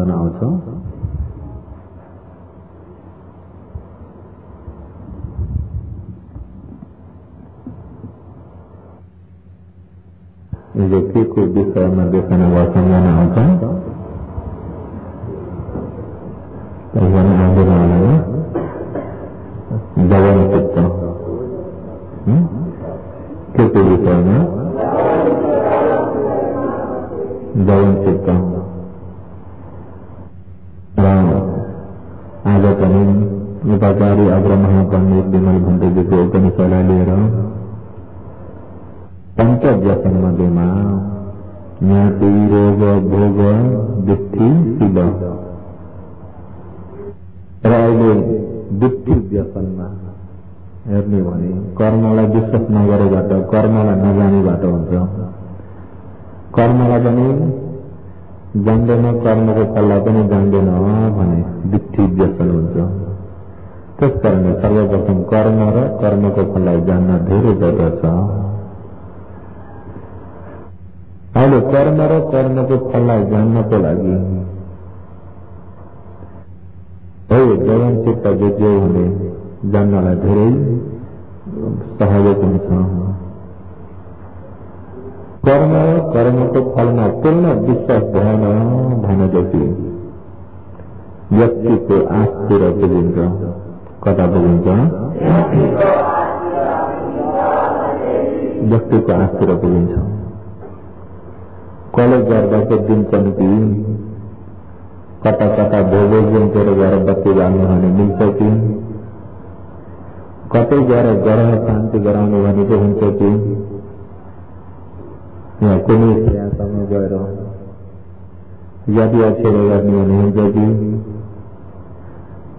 सम्झना आउँछ। जो के को विषयमा देखना वा सम्झना आउँछ त्यहाँ आउँदैन जवन चित्त के को विषयमा जवन चित्त आज पनि उपाचार्य अग्रमहा पण्डित विमल भण्टेजीको उपनिषदलाई लिएर पंचव्यसन मध्येमा ज्ञाति रोग भोग दुःखी शिव र अहिले दुःखी व्यसनमा हेर्ने भने कर्मलाई विश्वास नगरेबाट कर्मलाई नजानेबाट हुन्छ। कर्मलाई पनि जान्दैन कर्मको फललाई पनि जान्दैन भने दुःखी व्यसन हुन्छ। त्यसकारणले सर्वप्रथम कर्म र कर्मको फललाई जान्न धेरै जरुरत छ। अहिले कर्म र कर्मको फललाई जान्नको लागि जवन चित्त बुझ्यो भने जान्नलाई धेरै सहयोग हुन्छ। कर्म र कर्मको फलमा पूर्ण विश्वास भएन भनेदेखि व्यक्तिको आँखतिर पुगिन्छ। कता पुगिन्छ? व्यक्तिको आँखतिर पुगिन्छ। कलेज गर्दा चाहिँ दिन्छन् कि कता कता भोगोल गुन्थेर गएर बत्ती बाल्नु भने मिल्छ कि कतै गएर ग्रह शान्ति गराउनु भने चाहिँ हुन्छ कि यहाँ कुनै सेवासँग गएर यदि अक्षर गर्ने भने हुन्छ कि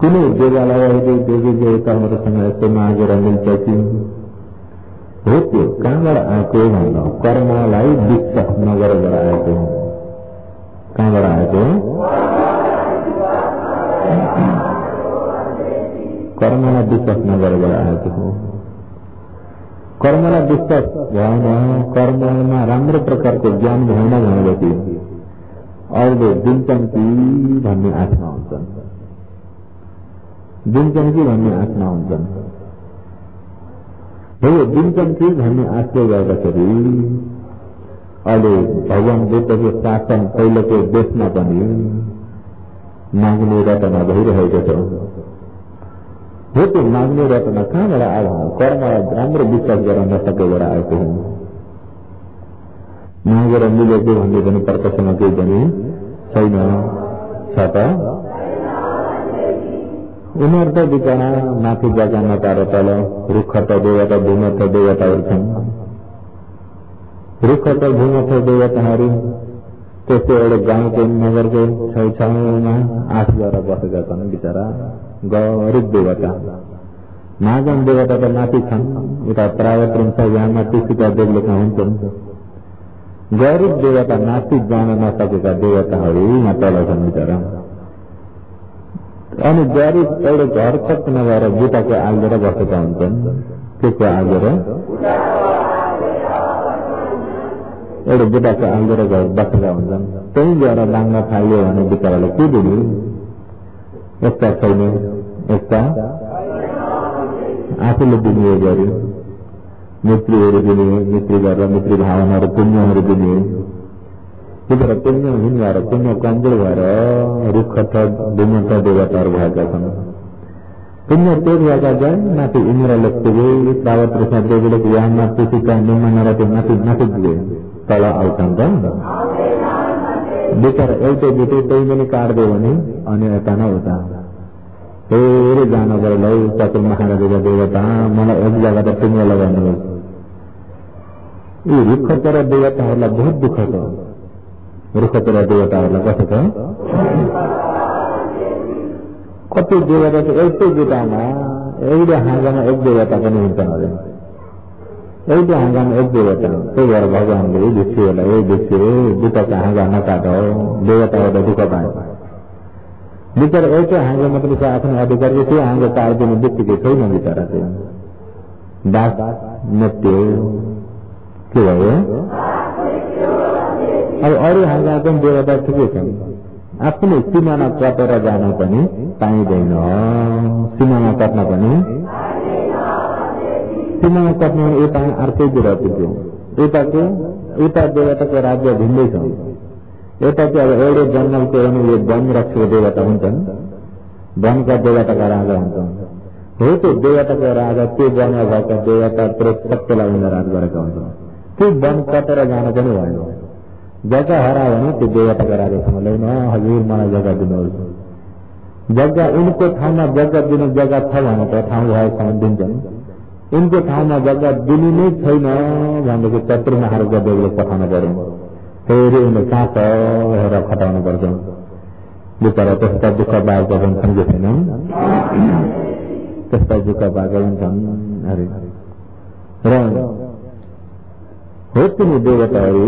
कुनै देवालय देवी देवताहरूसँग यस्तो मागेर मिल्छ कि हो त्यो कहाँबाट आएको भन्दा कर्मलाई विश्वास नगरेर आएको हो। कहाँबाट आएको? कर्मलाई विश्वास नगरेर आएको हो। कर्मलाई विश्वास भएन, कर्ममा राम्रो प्रकारको ज्ञान भएन भनेदेखि अरूले दिन्छन् कि भन्ने आशा हुन्छन्। दिन्छन् कि भन्ने आशा हुन्छन्। हो दिन्छन् कि भन्ने आशले गर्दाखेरि अहिले भगवान बुद्धको शासन पहिलेको देशमा पनि माग्ने रटना भइरहेको छ। हो त्यो माग्ने रटना कहाँबाट आयो? कर्मलाई राम्रो विश्वास गर्न नसकेबाट आएको हो। मागेर मिलेको भन्ने पनि प्रकाशमा केही पनि छैन छ त। उनीहरू त बिचरा माथि जग्गा नपाएर तल रुख त देवता भूमथ देवताहरू छन्। रुख त भूमथ देवताहरू त्यस्तो एउटा गाउँको नगरको छेउछाउमा आश गरेर बसेका छन्। बिचरा गरिब देवता महाजन देवता त माथि छन्, उता प्रायत हुन्छ यहाँ माथि सीता देवलेखा हुन्छन्। गरिब देवता माथि जान नसकेका देवताहरू यहाँ तल छन् बिचरा। अनि गरिब एउटा घर तक नगएर बुटाको आगेर बसेका हुन्छन्। के को आगेर? एउटा बुटाको आगेर बसेका हुन्छन्। त्यही गएर लाङ्गा थाल्यो भने बिचरालाई के दिने? एकता छैन, एकता आफूले दिने गरे मित्रीहरू दिने, मित्री गरेर मित्री भावनाहरू पुण्यहरू दिने। त्यतिखेर पुण्यहीन भएर पुण्य कमजोर भएर रुख भूमथ देवताहरू भएका छन्। पुण्य तेज भएका जान माथि इन्द्रले पुगे, प्रावत ऋषा देवीले यहाँ माथि सीता निम्मा नरती माथि माथि पुगे तल आउँछन् त। बिचरा एउटै बिटै त्यही पनि काट्दियो भने अनि यता न उता फेरि जान पऱ्यो। लौ चतुर महाराजका देवता मलाई एक जग्गा त पुण्य लगाउनु। यी रुख तर देवताहरूलाई बहुत दुःख छ। रुखतिर देवताहरूलाई कसो छ? कति देवता चाहिँ एउटै जुटामा एउटै हाँगामा एक देवता पनि हुन्छन् अरे। एउटै हाँगामा एक देवता। त्यही भएर भगवानले भिक्षुहरूलाई भिक्षु दुःखका हाँगा नकाट देवताबाट दुःख पाए। बिचरा एउटै हाँगा मात्रै छ आफ्नो अधिकार। त्यो हाँगा टार्दिने बित्तिकै छैन बिचरा। चाहिँ दास नृत्य के भयो? अब अरू हाँगा पनि देवता ठिकै छन्। आफूले सीमाना कटेर जान पनि पाइँदैन। सीमाना कट्न पनि सीमाना कट्न यता अर्कैतिर पुग्यो। यता देवताको राज्य भिन्दै छ। यता चाहिँ अब एउटै जङ्गलको यो वन रक्षक देवता हुन्छन्, वनका देवताका राजा हुन्छन्। हो त्यो देवताको राजा त्यो वनमा भएका देवता प्रेत सबैलाई उनीहरू राज गरेका हुन्छन्। त्यो वन कटेर जान पनि भएन। जग्गा हरायो भने त्यो देवताको राजासँग ल्याउन, हजुर मलाई जग्गा दिनुहोस्। जग्गा उनको ठाउँमा जग्गा दिने जग्गा छ भने त ठाउँ भएसम्म दिन्छन्। उनको ठाउँमा जग्गा दिनु नै छैन भनेदेखि चतुर्माहरूको देवले पठाउनु पर्यो। फेरि उनीहरू कहाँ छ हेरेर खटाउनु पर्छ। बिचरा त्यस्ता दुःख पाएका हुन्छन् कि छैनन्, त्यस्ता दुःख पाएका हुन्छन्। र हो तिनी देवताहरू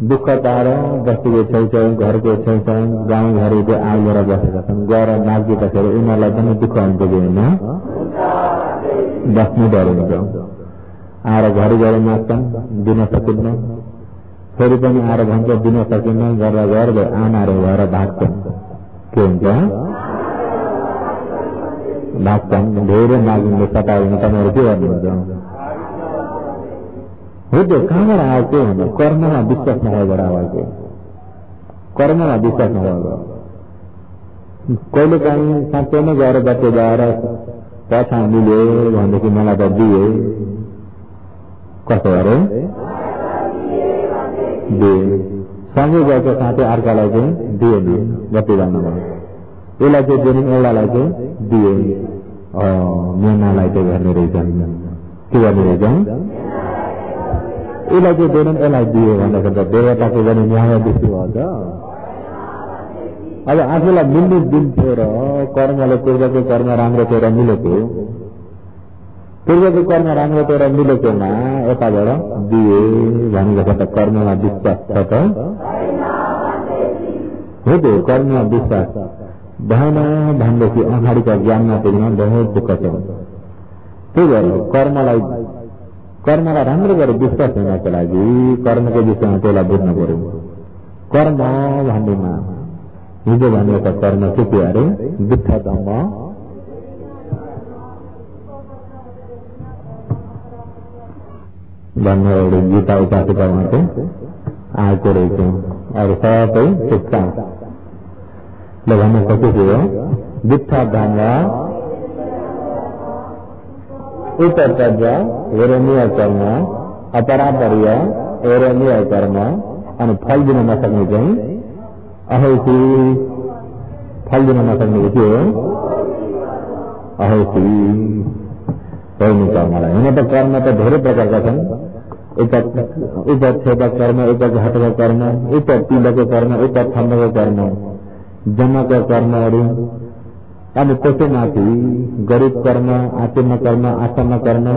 दुःख पाएर बस्तीको छेउछाउ, घरको छेउछाउ, गाउँघरको आगेर बसेका छन्। गएर नाचिँदाखेरि उनीहरूलाई पनि दुःख हुन्छ कि होइन, बस्नु डर हुन्छ। आएर घरि नाच्छन्, दिन सकिन्न। फेरि पनि आएर भन्छ दिन सकिन्न, गरेर गर्दै आमाहरू भएर भाग्छन्। के हुन्छ, भाग्छन्। धेरै नागिन्छ, सतायो भने तपाईँहरू के गर्नुहुन्छ? हो त्यो कहाँबाट आएको भन्दा कर्ममा विश्वास नभएर आएको। कर्ममा विश्वास नभएर कहिले काहीँ साँच्चै नै गएर बच्चे गएर पैसा मिल्यो भनेदेखि मलाई त दिए, कसो गरे दिए। सँगै गएको साथै अर्कालाई चाहिँ दिए बत्ती जान्नमा। यसलाई चाहिँ दिने, एउटालाई चाहिँ दिए। मेनालाई चाहिँ गर्ने रहेछन्, के गर्ने रहेछन्, यसलाई चाहिँ दिएन, यसलाई दिए भन्दाखेरि त देवताको गर्ने न्याय बेसी भन्छ। अब आफूलाई मिल्ने दिन्थ्यो र कर्मले पूर्वको कर्म राम्रो थियो र मिलेको, पूर्वको कर्म राम्रो थियो र मिलेकोमा यताबाट दिए भनेको त कर्ममा विश्वास छ त हो। त्यो कर्ममा विश्वास भएन भनेदेखि अगाडिका ज्ञानमा पुग्न बहुत दुःख छ। त्यही भएर कर्मलाई राम्रो गरेर विश्वास हुनको लागि कर्मको विषयमा त्यसलाई बुझ्नु पर्यो। कर्म भन्नेमा हिजो भनेको कर्म के के अरे, दुःख धम्म भन्ने एउटा गीता उपासिकामा चाहिँ आएको रहेछ। अरू सबै शिक्षा ल भन्न सकेको हो। दुःख धम्म उपतर्ज हेरनीय कर्म, अपराधर्य हेरनीय कर्म, अनि फल दिन नसक्ने चाहिँ अहैसी। फल दिन नसक्ने के हो, अहैसी होइन कर्मलाई। हुन त कर्म त धेरै प्रकारका छन्। उपक्षेपक कर्म, उपघातको कर्म, उपपीडको कर्म, उपथम्बको कर्म, जन्मको कर्महरू, अनि त्यसैमाथि गरिब कर्म, आचन्न कर्म, आसन्न कर्म,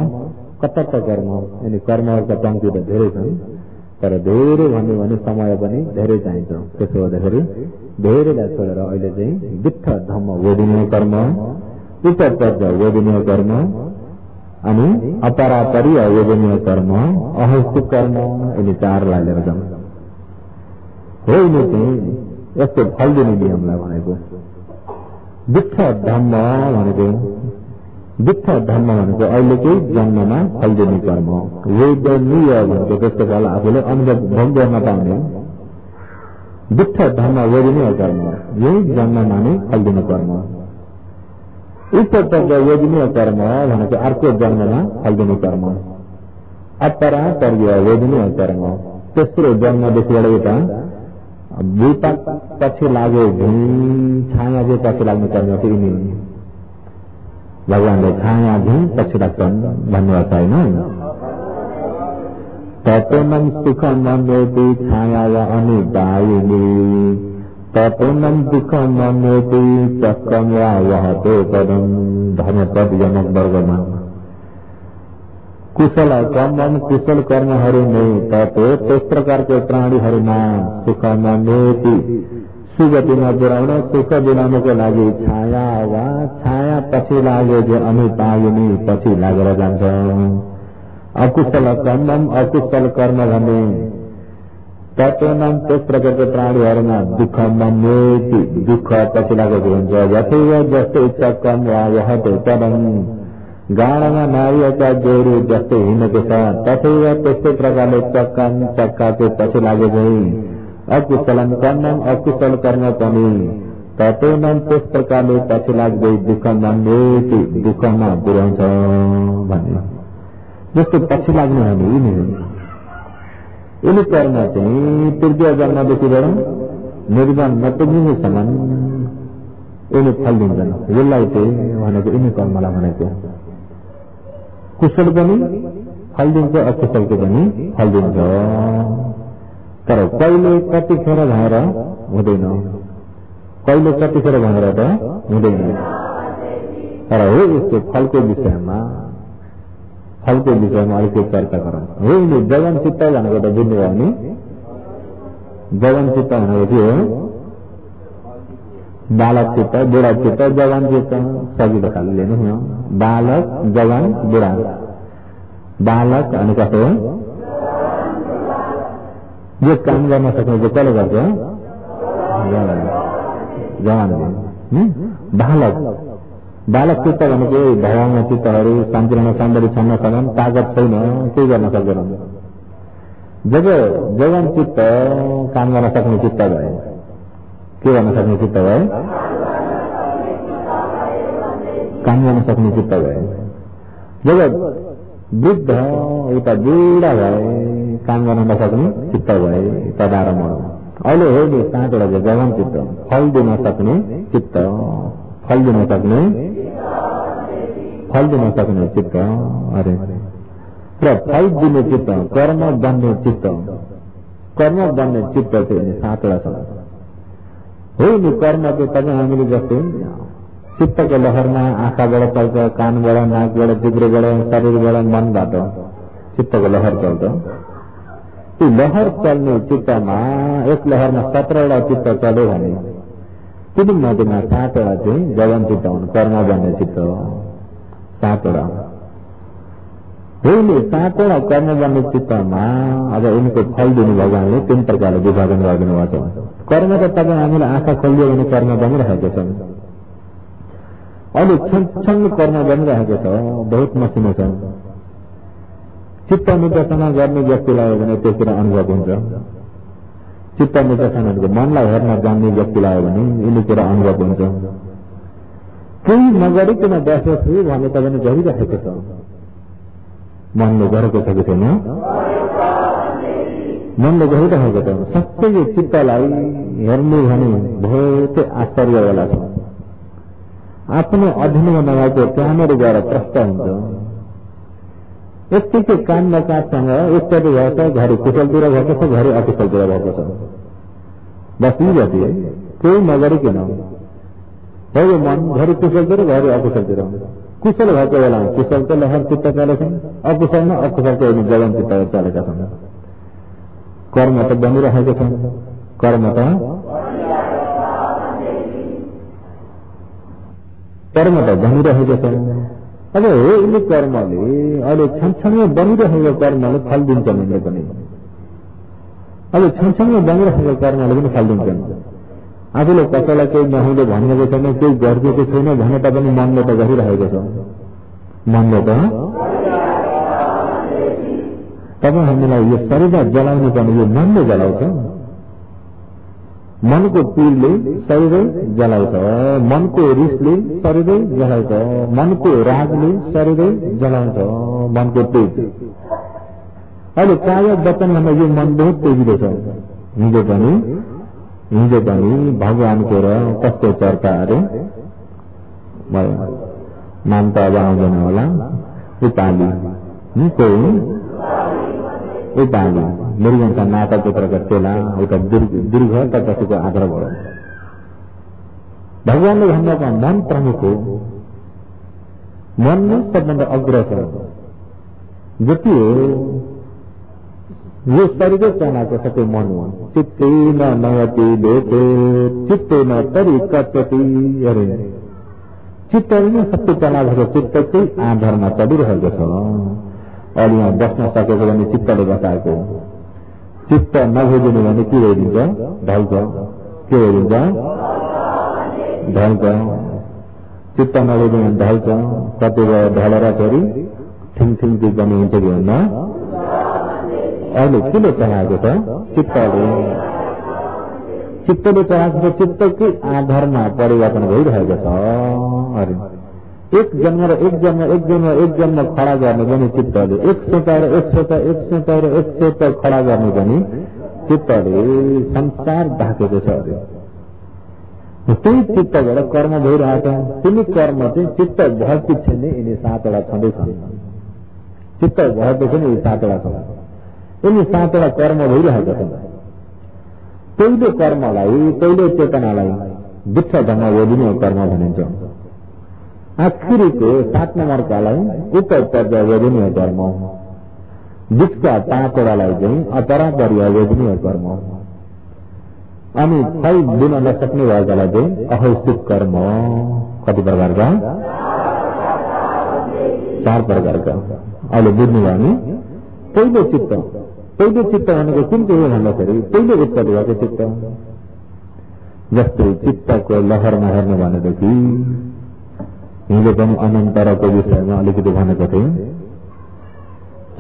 कतक कर्म। अनि कर्महरूका पंक्ति त धेरै छन्, तर धेरै भन्यो भने समय पनि धेरै चाहिन्छ। त्यसो गर्दाखेरि धेरैलाई छोडेर अहिले चाहिँ दुःख धम्म वेदिनीय कर्म, उपतर्ज वेदिनीय कर्म, अनि अपरापरीय वेदनीय कर्म, अहैतुक कर्म, यिनी चारलाई लिएर जाउँ। हो यिनी चाहिँ यस्तो फल दिने नियमलाई भनेको दुःख धम्म भनेको। दुःख धम्म भनेको अहिलेकै जन्ममा फल दिने कर्म। वेदनीय भनेको त्यस्तो काल आफूले अनुभव भोग गर्न पाउने। दुःख धम्म वेदनीय कर्म, यही जन्ममा नै फल दिने कर्म। उपतर्ज वेदनीय कर्म भनेको अर्को जन्ममा फल दिने कर्म। अपरापरीय वेदनीय कर्म, तेस्रो जन्मदेखिबाट यता विपाक पछि लाग्यो, छाया चाहिँ पछि लाग्ने कर्म चाहिँ यिनी भगवानले छाया झैँ पछि लाग्छन् भन्नुभएको छैन। तपोनम सुखम मन्यते छाया वा अनिदायिनी, तपोनम दुःखम मन्यते चक्रम वा वहते पदम। धर्मपद जनक वर्गमा कुशल कर्म, कुशल कर्महरू नै तपो, त्यस प्रकारको प्राणीहरूमा सुख मन्यते सुगतिमा पुर्याउन, सुख दिलाउनको लागि छाया वा छाया पछि लाग्यो जो अनिदायिनी पछि लागेर जान्छ। अकुशल कर्म, अकुशल कर्म भने तत्त्वनाम त्यस प्रकारका प्राणीहरूमा दुःख मन्येति दुःख पछि लागेको हुन्छ यथैव जस्तै चक्कम वा वहते तदम गाडामा नारियका गोरु जस्तै हिँडेको छ तथैव त्यस्तै प्रकारले चक्काको पछि लागे झै अकुशलम कर्म अकुशल कर्म पनि तत्त्वनाम त्यस प्रकारले पछि लाग्दै दुःख मन्येति दुःखमा पुर्याउँछ भन्ने जस्तो पछि लाग्ने हो नि यिनी कर्म चाहिँ तृतीय जन्मदेखिबाट निर्वाण नपुग्नेसम्म यिनी फल दिन्छन् यसलाई चाहिँ भनेको यिनी कर्मलाई भनेको कुशल पनि फल दिन्छ अकुशलको पनि फल दिन्छ तर कहिले कतिखेर भएर हुँदैन कहिले कतिखेर भएर त हुँदैन तर हो यसको फलको विषयमा अलिकति चर्चा गरौँ हो नि जगन चित्त भनेको त बुझ्नुभयो नि जगन चित्त भनेको के हो बालक चित्त बुढा चित्त जवान चित्त सजिलो खाले लिनुहोस् न बालक जवान बुढा बालक अनि कसो हो यो काम गर्न सक्ने चाहिँ कसले गर्छ जवान बालक चित्त भनेको भगवान चित्तहरू सम्पूर्ण सौन्दर्य छन्न सक्छन् तागत छैन केही गर्न सक्दैन जब जवान चित्त काम गर्न सक्ने चित्त भयो के गर्न सक्ने चित्त भयो काम गर्न सक्ने चित्त भयो जब वृद्ध उता बुढा भए काम गर्न नसक्ने चित्त भए तदारम अहिले हो नि 7 वटा जवान चित्त फल दिन सक्ने चित्त फल दिन सक्ने चित्त अरे र फल दिने चित्त कर्म बन्ने चित्त चाहिँ 7 वटा छ हो नि कर्म चाहिँ तपाईँ हामीले जस्तै चित्तको लहरमा आँखाबाट चल्छ कानबाट नाकबाट जिब्रोबाट शरीरबाट मनबाट चित्तको लहर चल्छ त्यो लहर चल्ने चित्तमा एक लहरमा 17 वटा चित्त चल्यो भने तिनी मध्येमा 7 वटा चाहिँ जवान चित्त हुन् कर्म बन्ने चित्त 7 वटा हो नि 7 वटा कर्म बन्ने चित्तमा अब यिनको फल दिने भगवानले 3 प्रकारले विभाजन गरिदिनु भएको छ कर्म त तपाईँ हामीलाई आँखा खोलियो भने कर्म बनिरहेको छ अहिले क्षण कर्म बनिरहेको छ बहुत मसिनो छ चित्त निर्देशना गर्ने व्यक्तिलाई हो भने त्यो कुरा अनुभव हुन्छ चित्त निर्देशनहरूको मनलाई हेर्न जान्ने व्यक्तिलाई हो भने यिनी कुरा अनुभव हुन्छ केही नगरिकन बसेको छु भने त पनि गरिरहेको छ मनले गरेको छ कि छैन मनले गरिरहेको छ सबै यो चित्तलाई हेर्ने भने बहुतै आश्चर्यवाला छ आफ्नो अधीनमा नभएको त्यहाँनिर गएर प्रष्ट हुन्छ यत्तिकै काम नकाजसँग एकचोटि भएको घरि कुशलतिर भएको छ घरि अकुशलतिर भएको छ बस यी गति केही नगरिकन हो यो मन घरि कुशलतिर घरि अकुशलतिर कुशल भएको बेलामा कुशलको लहर चित्त चलेछन् अकुशलमा अकुशलको जवान चित्त चलेका छन् कर्म त बनिरहेको छ कर्म त बनिरहेको छ अब हो यिनी कर्मले अहिले क्षणक्षणमा बनिरहेको कर्मले फल दिन्छन् यिनले पनि अब क्षणक्षणमा बनिरहेको कर्मले पनि फल दिन्छन् आफूले कसैलाई केही नहुँदै भनेको छैन केही गरिदिएको छैन भने तापनि मनले त गरिरहेको छ मनले त तपाईँ हामीलाई यो शरीर जलाउने पनि यो मनले जलाउँछ मनको पीडले शरीर जलाउँछ मनको रिसले शरीर जलाउँछ मनको रागले शरीर जलाउँछ मनको तेज अहिले प्राय वचनमा यो मन बहुत तेजिलो छ हिजो पनि भगवानको र कस्तो चर्चा अरे नाम त अब आउँदैन होला उपाली मुरुगनका नाता पुत्रका चेला एउटा दीर्घ तपस्वीको आग्रह भयो भगवानले भन्नुका मन प्रमुख हो मन नै सबभन्दा अग्र छ जति हो यो शरीरै चलाएको छ त्यो मन हो चित्तेन नयति लोके चित्तेन तरि कच्चति अरे चित्तले नै सबै चलाएको छ चित्तकै आधारमा चलिरहेको छ अहिले यहाँ बस्न सकेको भने चित्तले बसाएको चित्त नबुझ्ने भने के भइदिन्छ? ढल्छ। के भइदिन्छ? ढल्छ। चित्त नबुझ्ने भने ढल्छ। कति भयो ढलेर फेरि ठिङ पनि हुन्छ कि हुन्न? अहिले किन चलाएको छ? चित्तले चलाएको छ। चित्तकै आधारमा परिवर्तन भइरहेको छ। अरे एक जन्म खडा गर्ने पनि चित्तले, एक सोच खडा गर्ने पनि चित्तले संसार ढाकेको छ। अरे त्यही चित्तबाट कर्म भइरहेछ। तिनी कर्म चाहिँ चित्त भएपछि नै यिनी 7वटा छँदैछन्। चित्त भएपछि नै यी 7वटा छन्। यिनी 7वटा कर्म भइरहेका छन्। पहिलो कर्मलाई, पहिलो चेतनालाई विच्छ ढङ्ग बोलिने कर्म भनिन्छ। आखिरीको 7 नम्बरकालाई उपपर्य बोलिने कर्म। बिचका 5वटालाई चाहिँ अपरापर्य बोलिने कर्म। अनि फल दिन नसक्ने भएकालाई चाहिँ अहैतुक कर्म। कति प्रकारका? 4 प्रकारका। अहिले बुझ्नु भयो नि? पहिलो चित्त भनेको कुन चाहिँ हो भन्दाखेरि पहिलो उत्पत्ति भएको चित्त। जस्तै चित्तको लहरमा हेर्नु भनेदेखि हिजो पनि अनन्तरको विषयमा अलिकति भनेको थिएँ।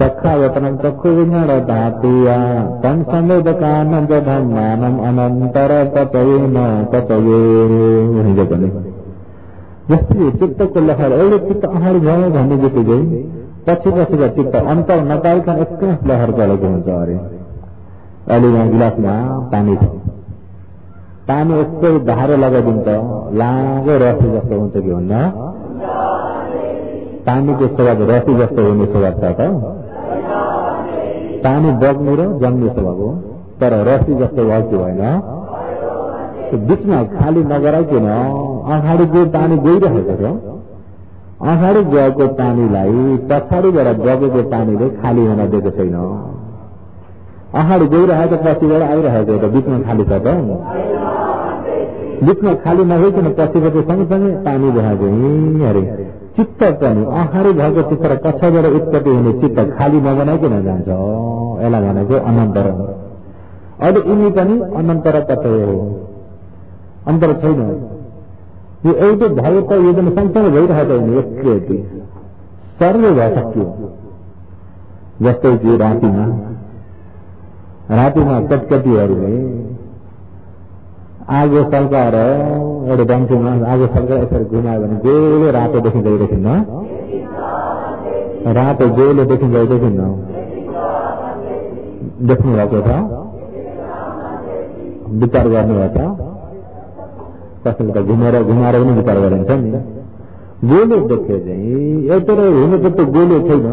चक्खावतनं चक्षु विज्ञान धातुया तन संवेदकानन्द धम्मानम अनन्तर ततयेन ततये। हिजो पनि जस्तै चित्तको लहर एउटा चित्त अगाडि भयो भन्ने बित्तिकै पछि चित्त अन्तर नपाइकन एक्कास लहर चलेको हुन्छ। अरे अहिले यहाँ गिलासमा पानी छ। पानी यस्तै धारो लगाइदिन्छ, लामो रसी जस्तो हुन्छ कि हुन्न? पानीको स्वभाव रसी जस्तो हुने स्वभाव छ त? पानी बग्ने र जम्ने स्वभाव हो। तर रसी जस्तो भयो कि भएन? बिचमा खाली नगराइकन अगाडि जो पानी गइरहेको छ, अगाडि गएको पानीलाई पछाडिबाट बगेको पानीले खाली हुन दिएको छैन। अगाडि गइरहेको पछिबाट आइरहेको त बिचमा खाली छ त? बिचमा खाली नभइकन पछिबाट सँगसँगै पानी बहेको। अरे चित्त पनि अगाडि भएको चित्त र पछाडिबाट उत्पत्ति हुने चित्त खाली नबनाइकन जान्छ। यसलाई भनेको अनन्तर। अहिले यिनी पनि अनन्तर कतै हो? अन्तर छैन। यो एउटै भयो त यो पनि सँगसँगै भइरहेको हुने एकैचोटि सर्वे भइसक्यो। जस्तै कि रातिमा कटकटीहरूले आगो सल्काएर एउटा डम्फीमा आगो सल्काएर यसरी घुमायो भने गोलो रातो देखिँदैन? रातो गोलो देखिँदैन? देख्नु भएको छ? विचार गर्नुभएको छ? कसैले त घुमेर पनि विचार गरिन्छ नि। गोलो देखे चाहिँ एउटा हुनु त त्यो गोलो छैन।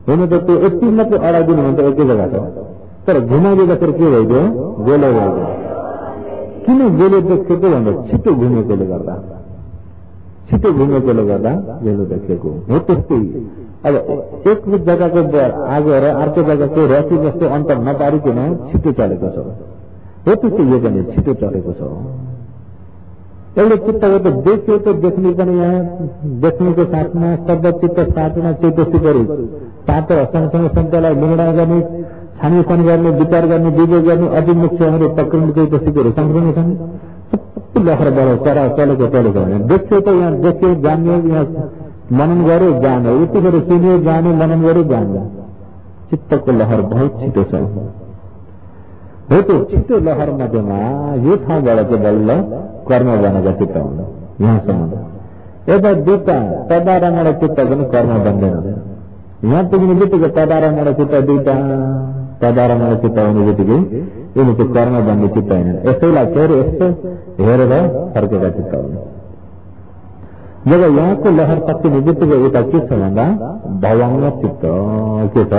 हुनु त त्यो यति मात्रै अडाइदिनु भने त एकै जग्गा छ। तर घुमाइदिँदाखेरि के भइदियो? गोलो भइदियो। किन गोलो देखेको भन्दा छिटो घुमेकोले गर्दा गोलो देखेको हो। त्यस्तै अब एक जग्गाको आगो र अर्को जग्गाको रसी जस्तो अन्तर नपारिकन छिटो चलेको छ। हो त्यस्तै यो पनि छिटो चलेको छ। एउटा चित्तको त देख्यो त देख्ने पनि यहाँ देख्नेको साथमा शब्द चित्त साथमा चेतसिकहरू 7 सँगसँगै शब्दलाई निर्णय गर्ने, छानबिन गर्ने, विचार गर्ने, विवेक गर्ने अभिमुख्यहरू प्रकृति चेतसिकहरू सँगसँगै छन्। सबै लहरबाट चलेको भने देख्यो त यहाँ देख्यो, जान्यो, यहाँ मनन गर्यो, जान्यो, यतिखेर सुन्यो, जान्यो, मनन गर्यो, जान्यो। चित्तको लहर बहुत छिटो छ। हो त्यो छिटो लहर मध्येमा यो ठाउँबाट चाहिँ बल्ल कर्म बनेको चित्त हुन्छ। यहाँसम्म यता दुईटा तदारमण चित्त पनि कर्म बन्दैन। यहाँ पुग्ने बित्तिकै तदारमण चित्त दुईटा तदारमण चित्त हुने बित्तिकै यिनी चाहिँ कर्म बन्ने चित्त होइन। यसैलाई फेरि यस्तो हेरेर फर्केका चित्त हुन्। जब यहाँको लहर सकिने बित्तिकै उता के छ भन्दा भवाङ्ग चित्त के छ?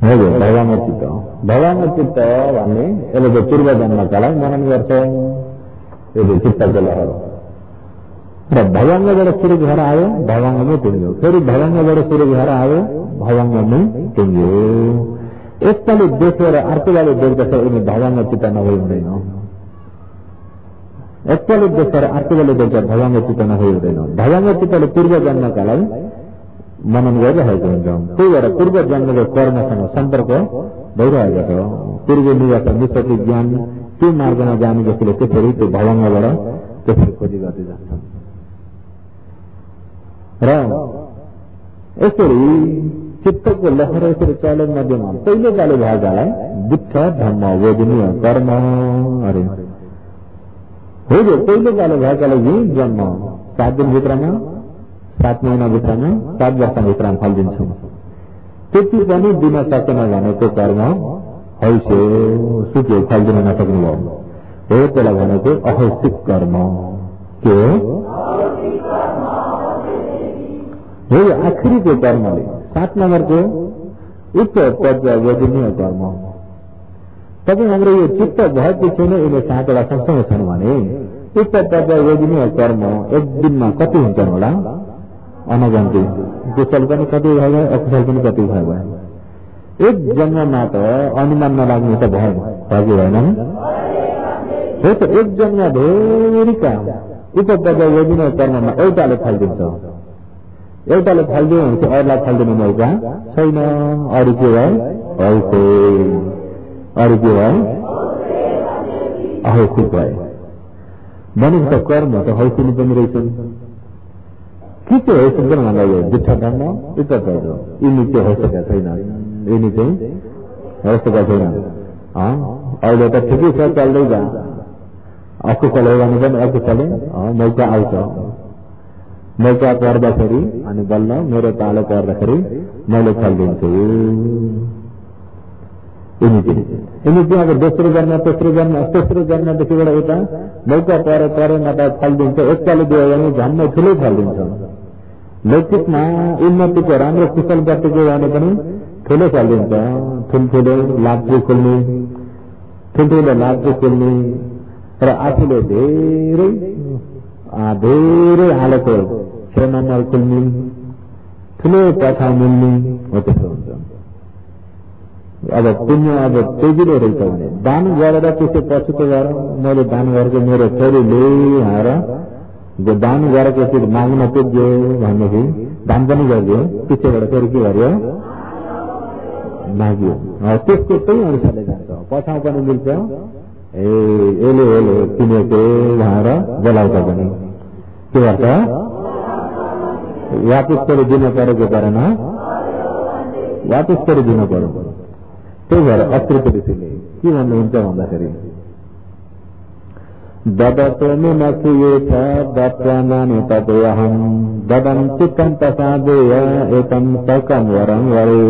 हजुर, भवाङ्ग चित्त। भवाङ्ग चित्त भन्ने यसले चाहिँ पूर्व जन्मकालाई मनन गर्छ। यो चाहिँ चित्तको लहर र भवाङ्गबाट सुरु भएर आयो, भवाङ्गमै टुङ्ग्यो। फेरि भवाङ्गबाट सुरु भएर आयो, भवाङ्गमै टुङ्ग्यो। एकताले देखेर अर्कोले देख्दछ, यिनी भवाङ्ग चित्त नभई हुँदैन। एकपल्ट देखेर अर्कोले देख्छ भगवान्को चित्त नहुँदैन। भगवान्को चित्तले पूर्व जन्मका लागि मनन गरिरहेको हुन्छ। त्यही भएर पूर्व जन्मको कर्मसँग सम्पर्क भइरहेको छ। पूर्व निवास निश्चित ज्ञान त्यो मार्गमा जाने जसले त्यसरी त्यो भगवान्बाट त्यसरी खोजी गर्दै जान्छ। र यसरी चित्तको लहर यसरी चलन मध्यमा पहिलो काले भागलाई बुद्ध धर्म वेदनीय कर्म अरे हो। पहिलो काले भागलाई यही जन्म 7 दिनभित्रमा 7 महिनाभित्रमा 7 वर्षभित्रमा फल दिन्छौँ। त्यति पनि दिन सकेन भने त्यो कर्म हैस्यो सुक्यो फल दिन नसक्नु भयो हो। त्यसलाई भनेको अहौसिक कर्म के हो? आखिरीको कर्मले 7 नम्बरको उच्च पद वेदनीय कर्म। तपाईँ हाम्रो यो चित्त भएको छैन, यसले 7वटा सँगसँगै छन् भने उच्च पद वेदनीय कर्म एक दिनमा कति हुन्छन् होला? अनगन्ती। कुशल पनि कति भयो, अकुशल पनि कति भयो। एक जन्ममा त अनुमान नलाग्ने त भयो कि भएन? हो त एक जन्म धेरै काम उच्च पद वेदनीय कर्ममा एउटाले फल दिन्छ। एउटाले फल्दियो भने चाहिँ अरूलाई फल्दिने मौका छैन। अरू के भयो? अरू के भयो? अहौसिक भयो। भनेको त कर्म त हौसिनी पनि रहेछन्। के चाहिँ हैसिन पनि भन्दा यो दुःख धर्म उच्च पद यिनी चाहिँ हैसकेका छैन। यिनी चाहिँ हैसकेका छैन। अहिले त ठिकै छ, चल्दै जा। अकुशल हो भने पनि अकुशले मौका आउँछ। मौका पर्दाखेरि अनि बल्ल मेरो पालो पर्दाखेरि मैले फल दिन्छु। यिनी चाहिँ अब दोस्रो जन्म तेस्रो जन्मदेखिबाट उता मौका परे नभए फल दिन्छ। एकताले दियो भने झन्नै ठुलै फल दिन्छ। लौकिकमा उन्नतिको राम्रो कुशल गतिको भने पनि ठुलो फल दिन्छ। ठुल्ठुलो लाभ्चु खोल्ने र आफूले धेरै हालेको 6 नम्बर खुल्ने ठुलो पछा मिल्ने हो। त्यस्तो हुन्छ। अब पुण्य अब तेजिलो रहेछ भने दान गरेर त्यसै पछुतो गर। मैले दान गरेको मेरो छोरीले आएर दान गरेको चिज माग्न पुग्यो भनेदेखि दान पनि गरिदियो। पछिबाट फेरि के गर्यो? माग्यो। त्यसको त्यही अनुसारले जान्छ। पछाउ पनि मिल्छ। यसले किनेको भनेर बोलाउँछ पनि के गर्छ? वापस गरी दिन परेको परेन, वापस गरी दिन पर्यो। त्यही भएर अकृत ऋषिले के भन्नुहुन्छ भन्दाखेरि ददतोमि न क्रियेथ दत्वानानि तदेहं ददं चित्तं प्रसादेय एकं सकं वरं वरे।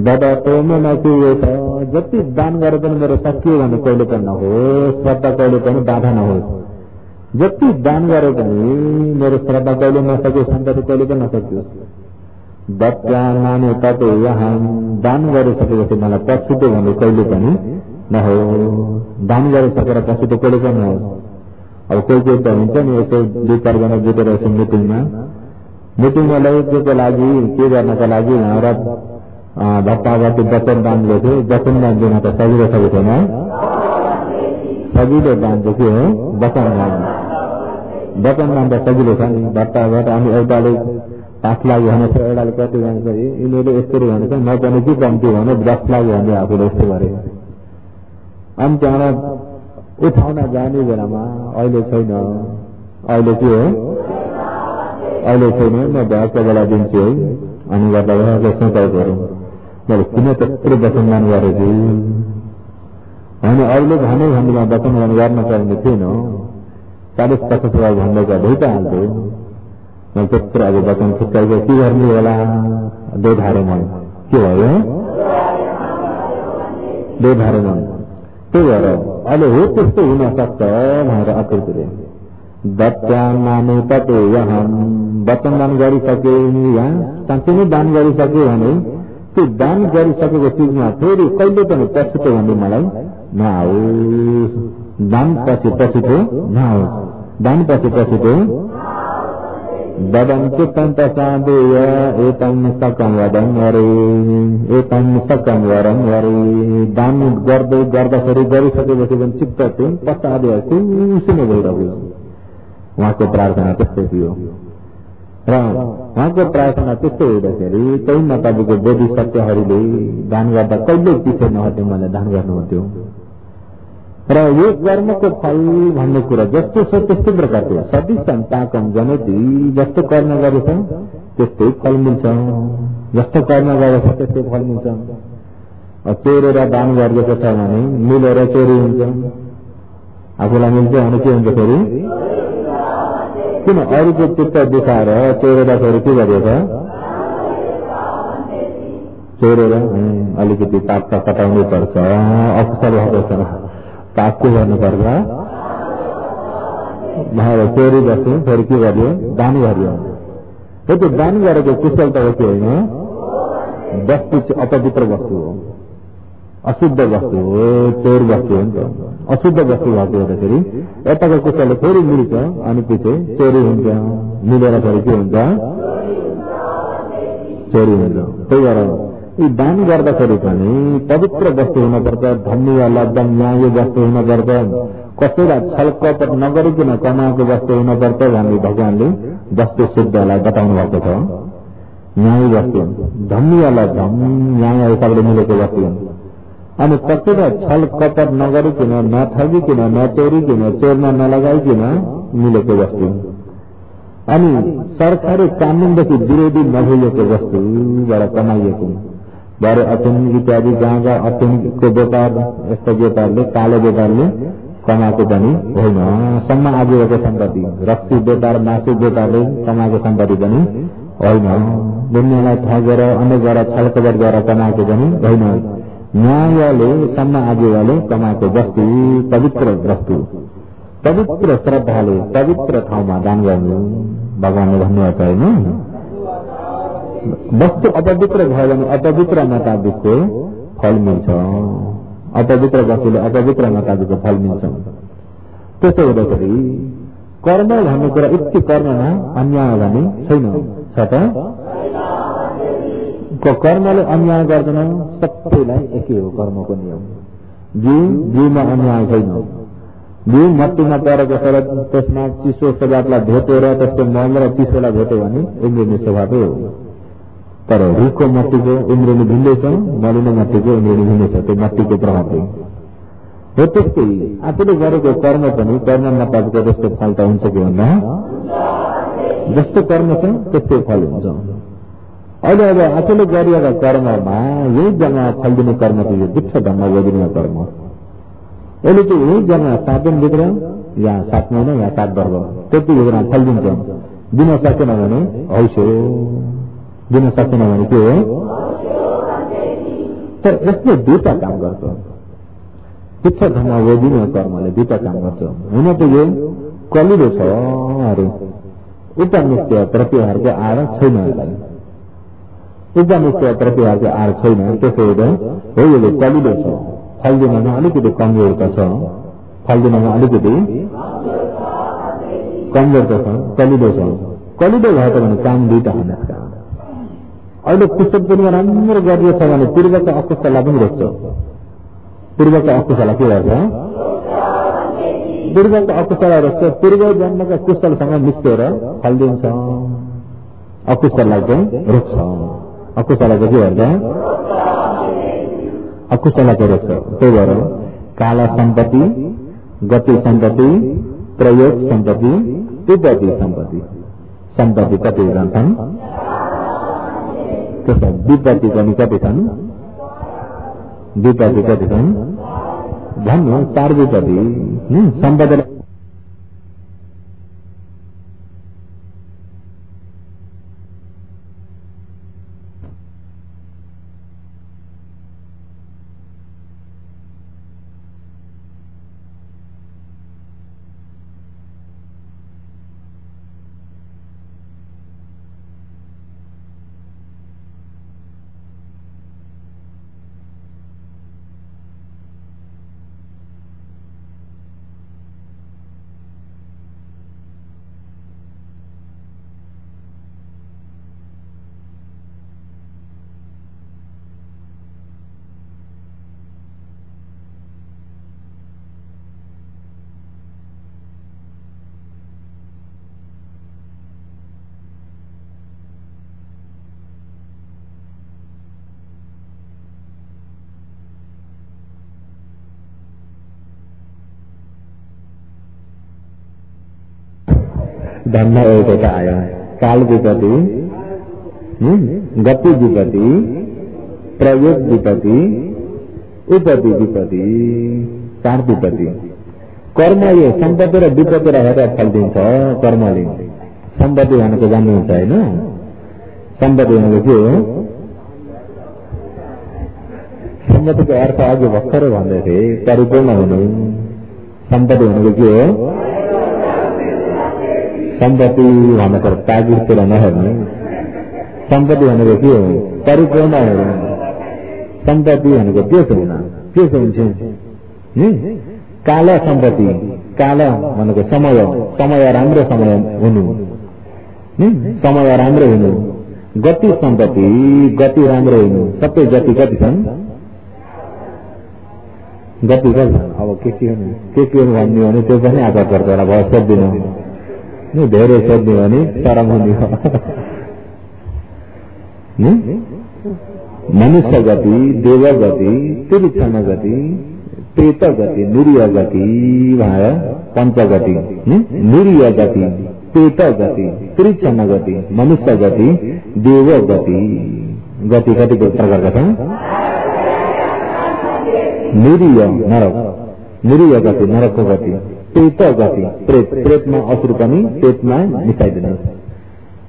ददतोमि न क्रियेथ जति दान गरे पनि मेरो सकियो भने कहिले पनि नहोस्, श्रद्धा कहिले पनि बाधा नहोस्। जति दान गरे पनि मेरो श्रद्धा कहिले नसक्यो, सन्तति कहिले पनि नसकियोस्। दत्वानानि तदेहं दान गरिसकेपछि मलाई पछुतो भने कहिले पनि नहोस्। दान गरिसकेर पछुतो कहिले पनि नहोस्। अब कोही त हुन्छ नि यसो 2-4 जना जुटेर यसो मिटिङमा लैको लागि के गर्नको लागि भनेर भत्तावती वचन दान दिएको। वचन दान दिन त सजिलो छैन। सजिलो दान चाहिँ के हो? वचन दान त सजिलो छ नि। भत्तावट अनि एउटाले 5 लाख भनेछ, एउटाले कति भन्छ यिनीहरूले यस्तरी भनेछ, म पनि के कम्ती भने 10 लाख भने आफूले यस्तो गरे। अनि त्यहाँबाट उठाउन जाने बेलामा अहिले छैन। अहिले के हो? अहिले छैन। म भएको बेला दिन्छु है। अनि गर्दा सोचाइ गरौँ मैले किन त्यत्रो वचन दान गरेको। अनि अहिले भन्नुमा वचन दान गर्न पर्ने थिएन। 40-50 लाख भन्दै गर्दै त हाल्थ्यो। मैले त्यत्रो अब वचन छुट्याएको के गर्ने होला? दोधारे मन के भयो? दोधारे मन। त्यही भएर अहिले हो त्यस्तो हुन सक्छ भनेर आकृतिले दत्तानानि तदेहं वचन दान गरिसके या साँच्चै नै दान गरिसक्यो भने त्यो दान गरिसकेको चिजमा फेरि कहिले पनि पछुतो भन्ने मलाई नआओस्। दान पछि पछुतो नआओस्। दान पछि पछुतो Badan चित्तं प्रसादेय एतं सकं वदं वरे एतं सकं वरं वरे दान गर्दाखेरि गरिसकेपछि पनि चित्त चाहिँ प्रसादेय खुसी नै भइरह्यो उहाँको प्रार्थना त्यस्तै थियो र उहाँको प्रार्थना त्यस्तै हुँदाखेरि त्यही नताबीको बोधिसत्वहरूले दान गर्दा कहिल्यै पिछे नहट्ने मलाई दान गर्नुहुन्थ्यो र यो कर्मको फल भन्ने कुरा जस्तो छ त्यस्तै प्रकारको सदृशं पाकं जनति जस्तो कर्म गरेछ त्यस्तै फल मिल्छ जस्तो कर्म गरेछ त्यस्तै फल मिल्छ चोरेर दान गरेको छ भने मिलेर चोरी हुन्छ आफूलाई मिल्छ भने के हुन्छ फेरि किन अरूको चित्त दुखाएर चोरेर के गरेछ चोरेर अलिकति ताप कटाउनु पर्छ अवसर भएको छ ताप के गर्नुपर्छ चोरी गर्छु फेरि के गर्यो दान गर्यो त्यो दान गरेको कुशलता के होइन वस्तु चाहिँ अपवित्र वस्तु हो अशुद्ध वस्तु हो चोर वस्तु हो नि त अशुद्ध वस्तु भएको हुँदाखेरि यताको कुशलले फेरि मिल्छ अनि पछि चोरी हुन्छ मिलेर फेरि के हुन्छ चोरी हुन्छ त्यही भएर यी दान गर्दाखेरि पनि पवित्र वस्तु हुनुपर्छ धन्य वाला एकदम न्याय वस्तु हुनुपर्छ कसैलाई छलकपट नगरिकन कमाएको वस्तु हुनुपर्छ भन्ने भगवानले वस्तु शुद्धलाई बताउनु भएको छ न्याय वस्तु धन्य वाला धन न्याय हिसाबले मिलेको वस्तु अनि कसैलाई छल कपट नगरिकन नठगिकन नचोरिकन चोरमा नलगाइकन मिलेको वस्तु अनि सरकारी कानूनदेखि विरोधी नभइएको वस्तुबाट कमाइएको भएर अफिम इत्यादि गाँजा अफिमको व्यापार यस्ता व्यापारले कालो व्यापारले कमाएको पनि होइन सम्म आजीवको सम्पत्ति रक्सी व्यापार मासु व्यापारले कमाएको सम्पत्ति पनि होइन दुनियाँलाई ठगेर अनेकबाट छलकपट गरेर कमाएको पनि होइन न्यायले सम्म आजीवले कमाएको वस्तु पवित्र वस्तु पवित्र श्रद्धाले पवित्र ठाउँमा दान गर्नु भगवानले भन्नुभएको होइन वस्तु अपवित्र भयो भने अपवित्र मुताबिकको फल मिल्छ अपवित्र वस्तुले अपवित्र मुताबिकको फल मिल्छ त्यसो हुँदाखेरि कर्म भन्ने कुरा यति कर्ममा अन्याय भने छैन छ त कर्मले अन्याय गर्दैन सबैलाई एकै हो कर्मको नियम जीवमा अन्याय छैन जीव मट्टीमा परेको छ र त्यसमा चिसो स्वभावलाई भेटेर त्यसको मल र चिसोलाई भेट्यो भने इन्द्रिय स्वभावै हो तर रुखको मट्टीको इन्द्रिय भिन्दै छ मलिनो मट्टीको इन्द्रिय भिन्दै छ त्यो मट्टीको प्रभावले हो त्यस्तै आफूले गरेको कर्म पनि कर्म नपाएको जस्तो फल त हुन्छ कि भन्दा जस्तो कर्म छ त्यस्तै फल हुन्छ अहिले अब आफूले गरिएका कर्ममा यही जग्गा फल दिने कर्म चाहिँ यो दुःख धर्म गरिने कर्म यसले चाहिँ यही जग्गा 7 दिनभित्र या 7 महिना या 7 वर्ष त्यति भित्र फल दिन्छ दिन सकेन भने हैसो दिन सकेन भने के हो तर यसले दुईटा काम गर्छ दुःख धर्म गरिने कर्मले दुईटा काम गर्छ हुन त यो कलिलो छ अरे उपनिष्ठ प्रतिहारको आड छैन यसलाई उपनिष्ठ प्रतिहारको आड छैन त्यसो हुँदा हो यो कलिलो छ फल दिनमा अलिकति कमजोर त छ फल दिनमा अलिकति कमजोर त छ कलिलो छ कलिलो भयो त भने काम दुईटा हुन अहिले पुस्तक पनि राम्रो गरिएको छ भने पूर्वको अकुशललाई पनि रोक्छ पूर्वको अकुशललाई के गर्छ पूर्वको अकुशललाई रोक्छ पूर्व जन्मका कुशलसँग मिलेर फल दिन्छ अकुशललाई चाहिँ रोक्छ अकुशललाई के गर्छ अकुशललाई रोक्छ त्यही भएर काला सम्पत्ति गति सम्पत्ति प्रयोग सम्पत्ति विपत्ति सम्पत्ति सम्पत्ति कति जान्छन् विपत्ति पनि कति छन् विपत्ति कति छन् भन्नु 4 विपत्ति सम्पत्ति धन्न एउटा आयो काल विपत्ति गति विपत्ति प्रयोग विपत्ति उपति विपत्ति 4 विपत्ति कर्म यो सम्पत्ति र विपत्ति रहेर फल दिन्छ कर्मले सम्पत्ति भनेको जान्नुहुन्छ हैन सम्पत्ति भनेको के हो सम्पत्तिको अर्थ अघि भर्खरै भन्दै थिए परिपूर्ण हुनु सम्पत्ति भनेको के हो सम्पत्ति भनेको तागिरतिर नहेर्नु सम्पत्ति भनेको के हो परिपूर्ण हुनु सम्पत्ति भनेको के हुन्छ काल सम्पत्ति काल भनेको समय राम्रो समय हुनु समय राम्रो हुनु गति सम्पत्ति गति राम्रो हुनु सबै गति कति छन् गति कति छन् अब के हुनु भन्ने भने त्यो पनि आधार पर्छ होला भयो सोध्दिनु नि धेरै सोध्ने भने शरम हुने हो मनुष्य गति देव गति तिरिक्षण गति प्रेत गति निरीह गति भएर पंचगति निरीह गति प्रेत गति तिरिक्षण गति मनुष्य गति देव गति गति कतिको प्रकारका छन् निरीह नरक निरीह गति नरकको गति प्रेत गति प्रेतमा असुर पनि पेटमा मिसाइदिनुहोस्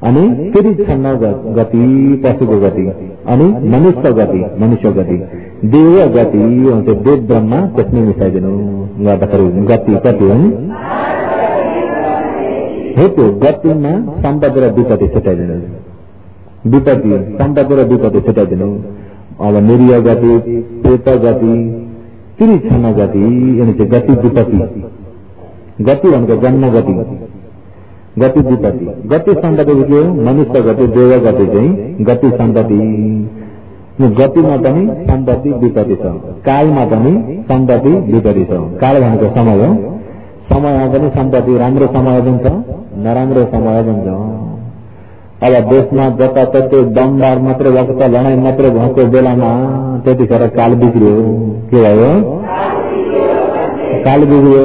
अनि तिरिक्षण गति पशुको गति अनि मनुष्य गति देव गति हुन्छ देव ब्रह्मा त्यसमै मिसाइदिनु गर्दाखेरि गति कति हुन् हेतु गतिमा सम्पत्ति र विपत्ति छुट्याइदिनु विपत्ति सम्पत्ति र विपत्ति छुट्याइदिनु अब निरीह गति प्रेत गति तिरिक्षण गति अनि चाहिँ गति विपत्ति गति भनेको जन्म गति गति विपत्ति गति सम्पत्ति के हो मनुष्य गति देव गति चाहिँ गति सम्पत्ति गतिमा पनि सम्पत्ति विपत्ति छ कालमा पनि सम्पत्ति विपत्ति छ काल भनेको समय हो समयमा पनि सम्पत्ति राम्रो समय पनि छ नराम्रो समय पनि छ अब देशमा जताततै दमदार मात्रै भएको छ लडाईँ मात्रै भएको बेलामा त्यतिखेर काल बिग्रियो के भयो काल बिग्रियो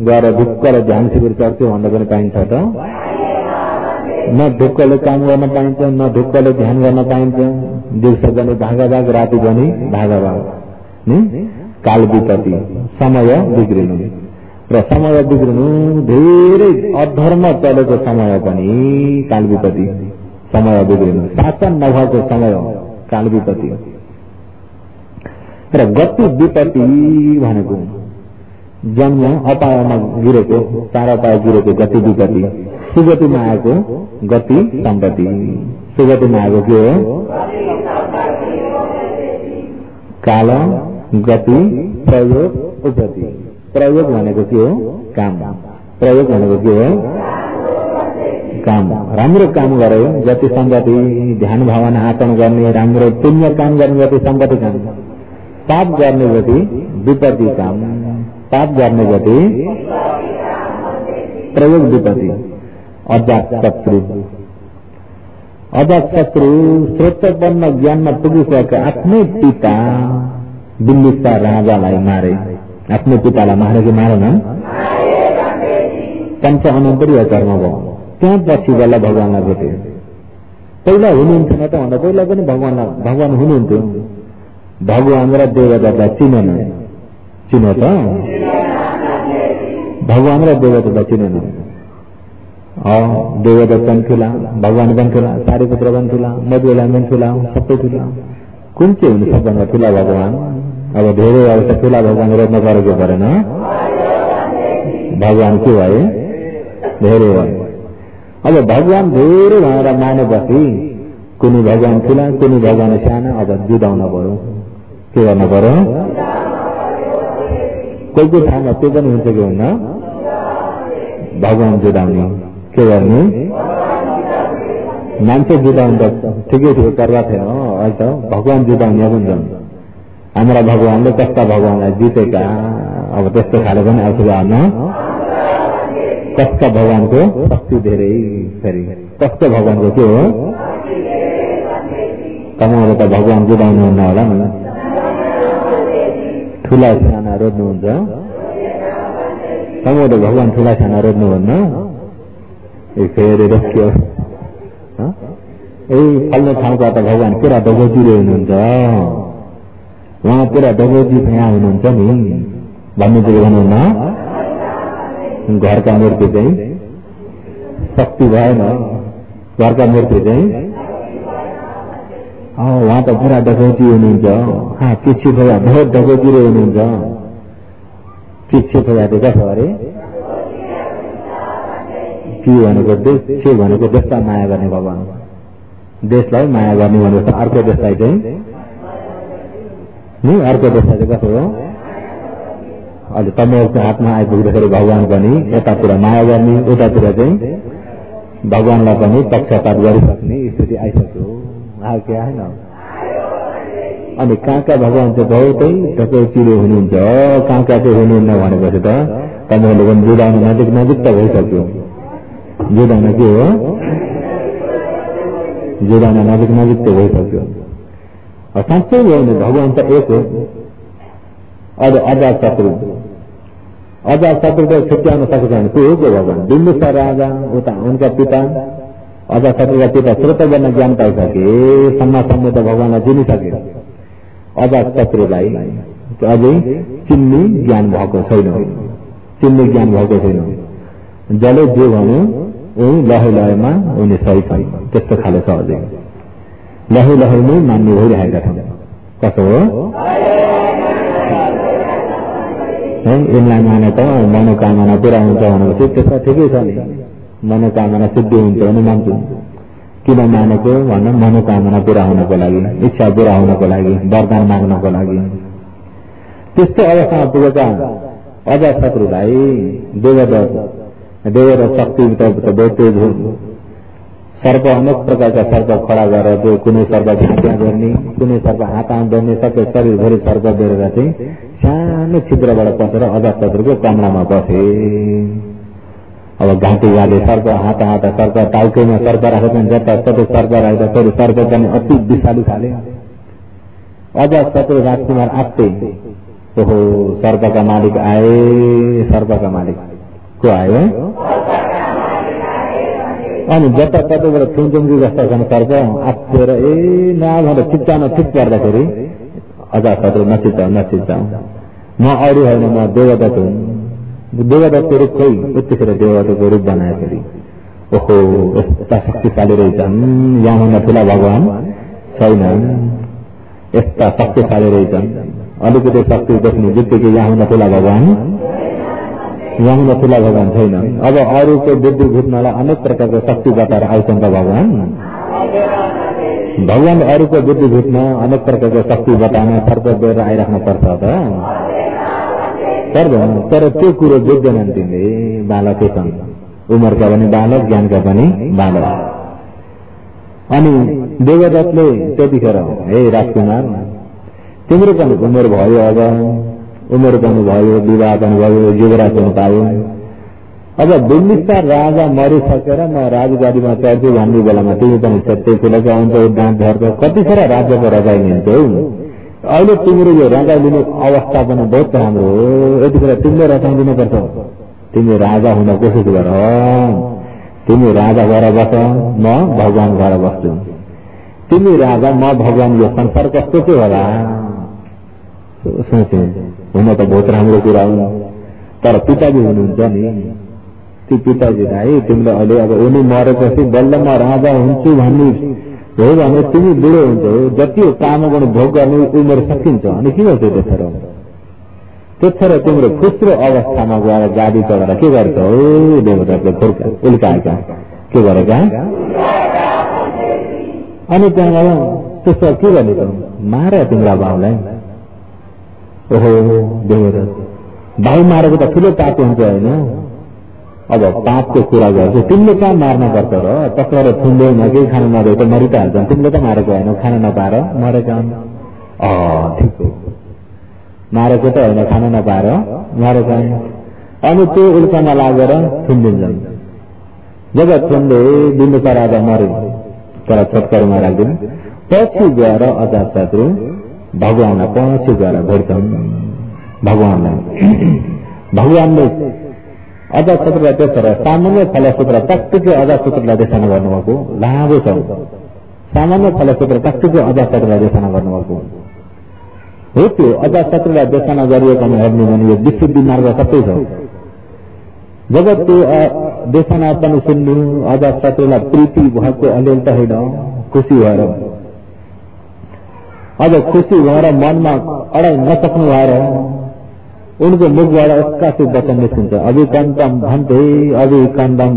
गएर ढुक्कले ध्यान शिविर चढ्थ्यो भन्दा पनि पाइन्छ त न ढुक्कले काम गर्न पाइन्छ न ढुक्कले ध्यान गर्न पाइन्छ दिउँसो पनि भागाभाग राति पनि भागाभाग काल विपत्ति समय बिग्रिनु र समय बिग्रिनु धेरै अधर्म चलेको समय पनि काल विपत्ति समय बिग्रिनु शासन नभएको समय काल विपत्ति र गति विपत्ति भनेको जन्म अपायमा गिरेको 4 अपाय गिरेको गति विपत्ति सुगतिमा आएको गति सम्पत्ति सुगतिमा आएको के हो काल गति प्रयोग उपति प्रयोग भनेको के हो काम प्रयोग भनेको के हो काम राम्रो काम गरे जति सम्पत्ति ध्यान भावना आचरण गर्ने राम्रो पुण्य काम गर्ने जति सम्पत्ति काम पाप गर्ने जति विपत्ति काम पाप गर्ने गति प्रयोग विपत्ति अजात शत्रु श्रोतपन्न ज्ञानमा पुगिसकेका आफ्नै पिता बिम्बिसार राजालाई मारे आफ्नै पितालाई मारे कि मारेनन् पञ्च अनन्तरीय कर्म भयो त्यहाँ पछि बेला भगवानलाई भेटे पहिला हुनुहुन्थ्यो न त भन्दा पहिला पनि भगवान हुनुहुन्थ्यो भगवान र देवतालाई चिनेन चिने त भगवान र देवता चिनेन देवता पनि ठुला भगवान पनि ठुला सारीपुत्र पनि ठुला मधुला पनि ठुला सबै ठुला कुन चाहिँ हुनु सबभन्दा ठुला भगवान अब धेरै अब त ठुला भगवान रोज्न गरेको परेन भगवान के भए धेरै भयो अब भगवान धेरै भएर मानेपछि कुनै भगवान ठुला कुनै भगवान साना अब जुदाउन पर्यो के गर्न पर्यो कोही ठाउँमा त्यो पनि हुन्छ कि हुन्न भगवान जुदाउने के गर्ने मान्छे जुदाउनु त ठिकै थियो कर्वा थिएन अहिले त भगवान जुदाउने पनि छन् हाम्रा भगवानले कस्ता भगवानलाई जितेका अब त्यस्तो खाले पनि आउँछ आउन कस्ता भगवानको शक्ति धेरै फेरि कस्तो भगवानको के हो तपाईँहरू त भगवान जुदाउनु हुन्न होला नि ठुला साना रोज्नुहुन्छ तपाईँहरूले भगवान ठुला साना रोज्नुहुन्न फेरि रोकियो फल्ने ठाउँका त भगवान पुरा डगोजिरो हुनुहुन्छ, उहाँ पुरा डगोजी यहाँ हुनुहुन्छ नि भन्ने चाहिँ भन्नुहुन्न। घरका मूर्ति चाहिँ शक्ति भएन, घरका मूर्ति चाहिँ उहाँ त पुरा डगोजी हुनुहुन्छ। पिच्छे खोया बहुत डगोजिरो हुनुहुन्छ। पिच्छे खोया त कसो अरे के भनेको देश भनेको देशलाई माया गर्ने भगवान, देशलाई माया गर्ने भनेको अर्को देशलाई चाहिँ नि अर्को देशलाई चाहिँ कसो हो अहिले तपाईँहरूको हातमा आइपुग्दाखेरि भगवान पनि यतातिर माया गर्ने, उतातिर चाहिँ भगवानलाई पनि पक्षपात गरिसक्ने स्थिति आइसक्यो। के आएन। अनि कहाँ भगवान चाहिँ बहुतै डकैचिरो हुनुहुन्छ, कहाँ चाहिँ हुनुहुन्न भनेपछि त तपाईँहरूले पनि जुदाउन नजिक त भइसक्यो। जुदाउन के हो, जुदाउन नजिक त भइसक्यो। साँच्चै हो भने भगवान त एक हो। अब अजातशत्रु त छुट्याउन सक्छ भने को हो भगवान? बिम्बिसार राजा उता उनका पिता अजातशत्रुका पिता श्रोतवर्ण ज्ञान पाइसके, समाज त भगवानलाई चिनिसके। अजातशत्रुलाई अझै चिन्ने ज्ञान भएको छैन, जसले जे भन्यो उनी लहैमा उनी सही छन्, त्यस्तो खाले छ। अझै लहैमै मान्ने भइरहेका छन्। कसो हो यिनलाई माने त मनोकामना पुरा हुन्छ भनेपछि त्यसमा ठिकै छ नि, मनोकामना सिद्धि हुन्छ भने मान्छु। किन मानेको भन्दा मनोकामना पुरा हुनको लागि, इच्छा पुरा हुनको लागि, वरदान माग्नको लागि। त्यस्तो अवस्थामा पुगेका अजातशत्रुलाई देवदत्त शक्ति त बहुत तेज हो। सर्प अनेक प्रकारका सर्प खडा गरेर त्यो कुनै सर्प घाँट्या गर्ने, कुनै सर्प हातमा गर्ने, सबै शरीरभरि सर्प बेरेर चाहिँ सानो छिद्रबाट पसेर अजातशत्रुको कमरामा बसे। अब घाँटी गाले सर्प, हात सर्प, टाउकेमा सर्प राखेको जताततै सर्प राख्दा फेरि सर्प पनि अति विषालु खाले। अजातशत्रु राजकुमार आत्ते ओहो सर्पका मालिक आए। सर्पका मालिक को आयो? अनि जताततैबाट थुङचुङ्गी जस्ता छन् सर्प आत्तेर नभएर चिप्चाउन ठिक पर्दाखेरि अजातशत्रु नचिच्चाउ, म अरू होइन, म देवदत्त हुँ। देवदत्तको रूप खोइ, यतिखेर देवदत्तको रूप बनाएखेरि ओहो यस्ता शक्तिशाली रहेछन्, यहाँ हुन ठुला भगवान छैनन्, यस्ता शक्तिशाली रहेछन्। अलिकति शक्ति देख्ने बित्तिकै यहाँ हुन ठुला भगवान छैनन्। अब अरूको बुद्धि भुट्नलाई अनेक प्रकारको शक्ति बताएर आउँछन् त भगवान अरूको बुद्धि भुट्न अनेक प्रकारको शक्ति बताउन सर्प बेर आइराख्नु पर्छ त पर्दैन। तर त्यो कुरो बुझ्दैनन् तिमीले, बालकै छन्, उमेरका पनि बालक, ज्ञानका पनि बालक। अनि देवदत्तले त्यतिखेर हे राजकुमार तिम्रो पनि उमेर भयो, अब उमेर पनि भयो, विवाह पनि भयो, युवराज पनि पायो। अब बिम्बिसार राजा मरिसकेर म राजगाडीमा चढ्छु भन्ने बेलामा तिमी पनि त्यही फुलेको आउँछौ, दाँत झर्छौ, कतिखेर राज्यको रजाइ लिन्छौ? अहिले तिम्रो यो रजाइ लिने अवस्था पनि बहुत राम्रो हो। यतिखेर तिमीले रजाइ लिनुपर्छ। तिमी राजा हुन कोसिस गर, तिमी राजा भएर बस, म भगवान भएर बस्छु। तिमी राजा, म भगवान, यो संसार कस्तो चाहिँ होला सोचे। हुन त बहुत राम्रो कुरा हो, तर पिताजी हुनुहुन्छ नि, ती पिताजीलाई तिमीले अहिले अब उनी मरेपछि बल्ल म राजा हुन्छु भन्ने हो भने तिमी बुढो हुन्छौ, जति काम गर्नु भोग गर्ने उमेर सकिन्छ। अनि के गर्छौ त्यतिखेर तिम्रो खुस्रो अवस्थामा गएर गाडी चढेर के गर्छौ? देवताले उल्काएका के गरेका? अनि त्यहाँबाट त्यसो के गरेको? मार तिम्रा बाउलाई। ओहो देवदत्त, भाइ मारेको त ठुलो पाप हुन्छ होइन? अब पापको कुरा गर्छु, तिमीले कहाँ मार्न पर्छ र? तक्कर थुन्दैन, केही खान नदिए त मरि त हाल्छन्। तिमीले त मारेको होइन, खान नपाएर मरेका। ठिक हो, मारेको त होइन, खान नपाएर मरेका। अनि त्यो उल्कामा लागेर थुनिदिन्छन्। जब थुन्दै बिम्बिसार राजा मरे, तर छोटकरीमा राख्दैन। पछि गएर अजातशत्रु भगवानलाई पछि गएर भेट्छन्। भगवानले अजातशत्रुलाई त्यसो सामान्य फलसूत्र टक्कै अजातशत्रुलाई देशना गर्नुभएको लाभो छ। सामान्य फलसूत्र टक्कै अजातशत्रुलाई देशना गर्नुभएको हो। त्यो अजातशत्रुलाई देशना गरिएकोमा हेर्नु भने यो विशुद्धि मार्ग सबै छ। जब त्यो देशना पनि सुन्नु अजातशत्रुलाई प्रीति भएको अलिअलि त होइन, खुसी भएर अझ खुसी भएर मनमा अडाइ नसक्नु भएर उनको मुखबाट एक्कासी वचन निस्किन्छ। अभिकन्तम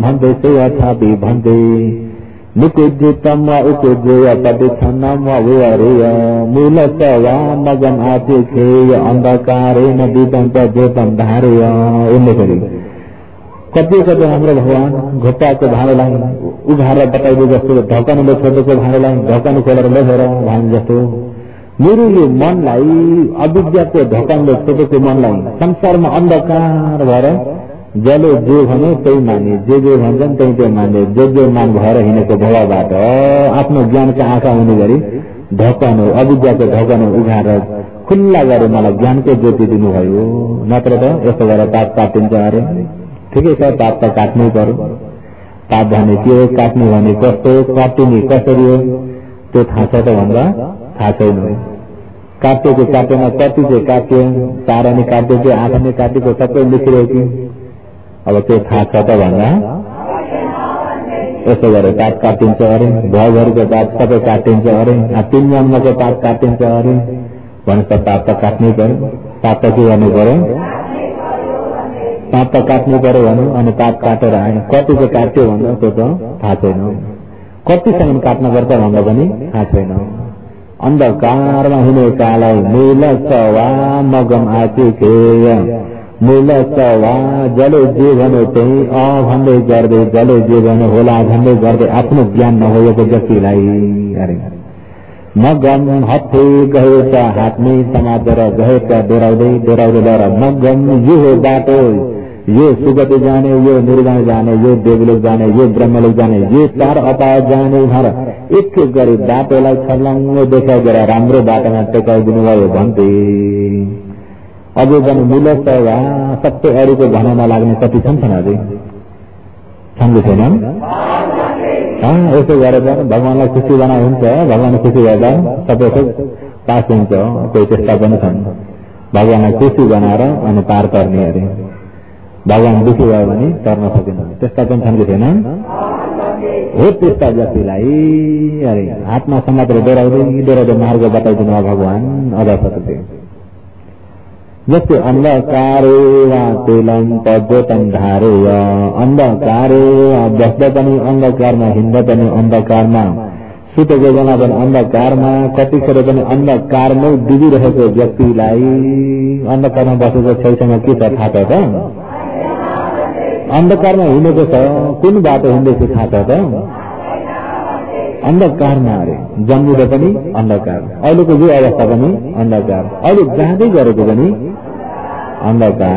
भन्दै सेवाथापि भन्दै निकुज्जितम वा उकुज्जेय प्रतिच्छन्नम वा विवरेय मूलस्य वा मगम आतिथेय अन्धकारेण विदन्त ज्योतम धारेय। उनले कति हाम्रो भगवान घोप्टाको भाँडोलाई उघारेर बताइदिए जस्तो, ढकनीले छोडेको भाँडोलाई ढकनी खोलेर लेखेर भने जस्तो मेरो यो मनलाई अविद्याको ढकनले छोडेको मनलाई संसारमा अन्धकार भएर जसले जे भन्यो त्यही माने, जे भन्छन् त्यही माने, जे मान भएर हिँडेको भवाबाट आफ्नो ज्ञानका आँखा हुने गरी ढकन अविद्याको ढकन उघारेर खुल्ला गरेर मलाई ज्ञानको ज्योति दिनुभयो। नत्र त यसो गरेर पाप काटिन्छ अरे। ठिकै छ, पाप त काट्नै पर्यो। पाप भने के हो, काट्ने भने कस्तो, काटिने कसरी हो त्यो थाहा छ त भन्दा थाहा छैन। काटेको काटेन, कति चाहिँ काट्यो, तारा नै काट्यो कि आँखा नै काटेको सबै लेखिरहेको कि अब त्यो थाहा छ त भन्दा यसो गरेर पाप काटिन्छ अरे। भयभरिको पाप सबै काटिन्छ अरे। 3 जन्मको पाप काटिन्छ अरे भने त पाप त काट्नै पर्यो। पाप त के गर्नु पर्यो, पाप त काट्नु पर्यो भन्यो। अनि पाप काटेर आयो, कति चाहिँ काट्यो भन्दा त्यो त थाहा छैन। कतिसम्म काट्न पर्छ भन्दा पनि थाहा छैन। अन्धकारमा हिँडेकालाई मूल सवा मगम आतिथेय मूल सवा जले जे भन्यो त्यही भन्दै गर्दै, जले जे भन्यो होला भन्दै गर्दै आफ्नो ज्ञान नभएको व्यक्तिलाई अरे मगम हत्थे गए त हातमै समातेर गए त डोराउँदै डोराउँदै मगम यो हो बाटो, यो सुगति जाने, यो निर्वाण जाने, यो देवलोक जाने, यो ब्रह्मलोक जाने, यो 4 अपाय जाने भनेर एक एक गरी बाटोलाई छर्लङ्ग देखाइदिएर राम्रो बाटोमा टेकाइदिनु भयो भन्थे। अझै पनि मूल सेवा सबै अरूको भनाइमा लाग्ने कति छन् अझै छन् कि छैनन्? यसो गरेर भगवानलाई खुसी बनाए हुन्छ। भगवान खुसी गर्दा सबै पास हुन्छ। कोही त्यस्ता पनि छन् भगवानलाई खुसी बनाएर अनि पार गर्ने अरे। भगवान दुखी भयो भने तर्न सकेन, त्यस्ता पनि छन् कि छैनन्? हो त्यस्ता व्यक्तिलाई अरे हातमा समातेर डोराउँदै मार्ग बताइदिनु भयो भगवान अजातशत्रुले। जस्तै अन्धकारे वा तेलम तज्योतम धारेय, अन्धकारे बस्दा पनि अन्धकारमा, हिँड्दा पनि अन्धकारमा, सुतेको बेला पनि अन्धकारमा, कतिखेर पनि अन्धकारमै डुबिरहेको व्यक्तिलाई अन्धकारमा बसेको छेउछाउमा के छ थाहा छ त? अन्धकारमा हिँडेको छ, कुन बाटो हिँड्दैछु थाहा छ त? अन्धकारमा अरे। जन्मिँदा पनि अन्धकार, अहिलेको यो अवस्था पनि अन्धकार, अहिले जाँदै गरेको पनि अन्धकार।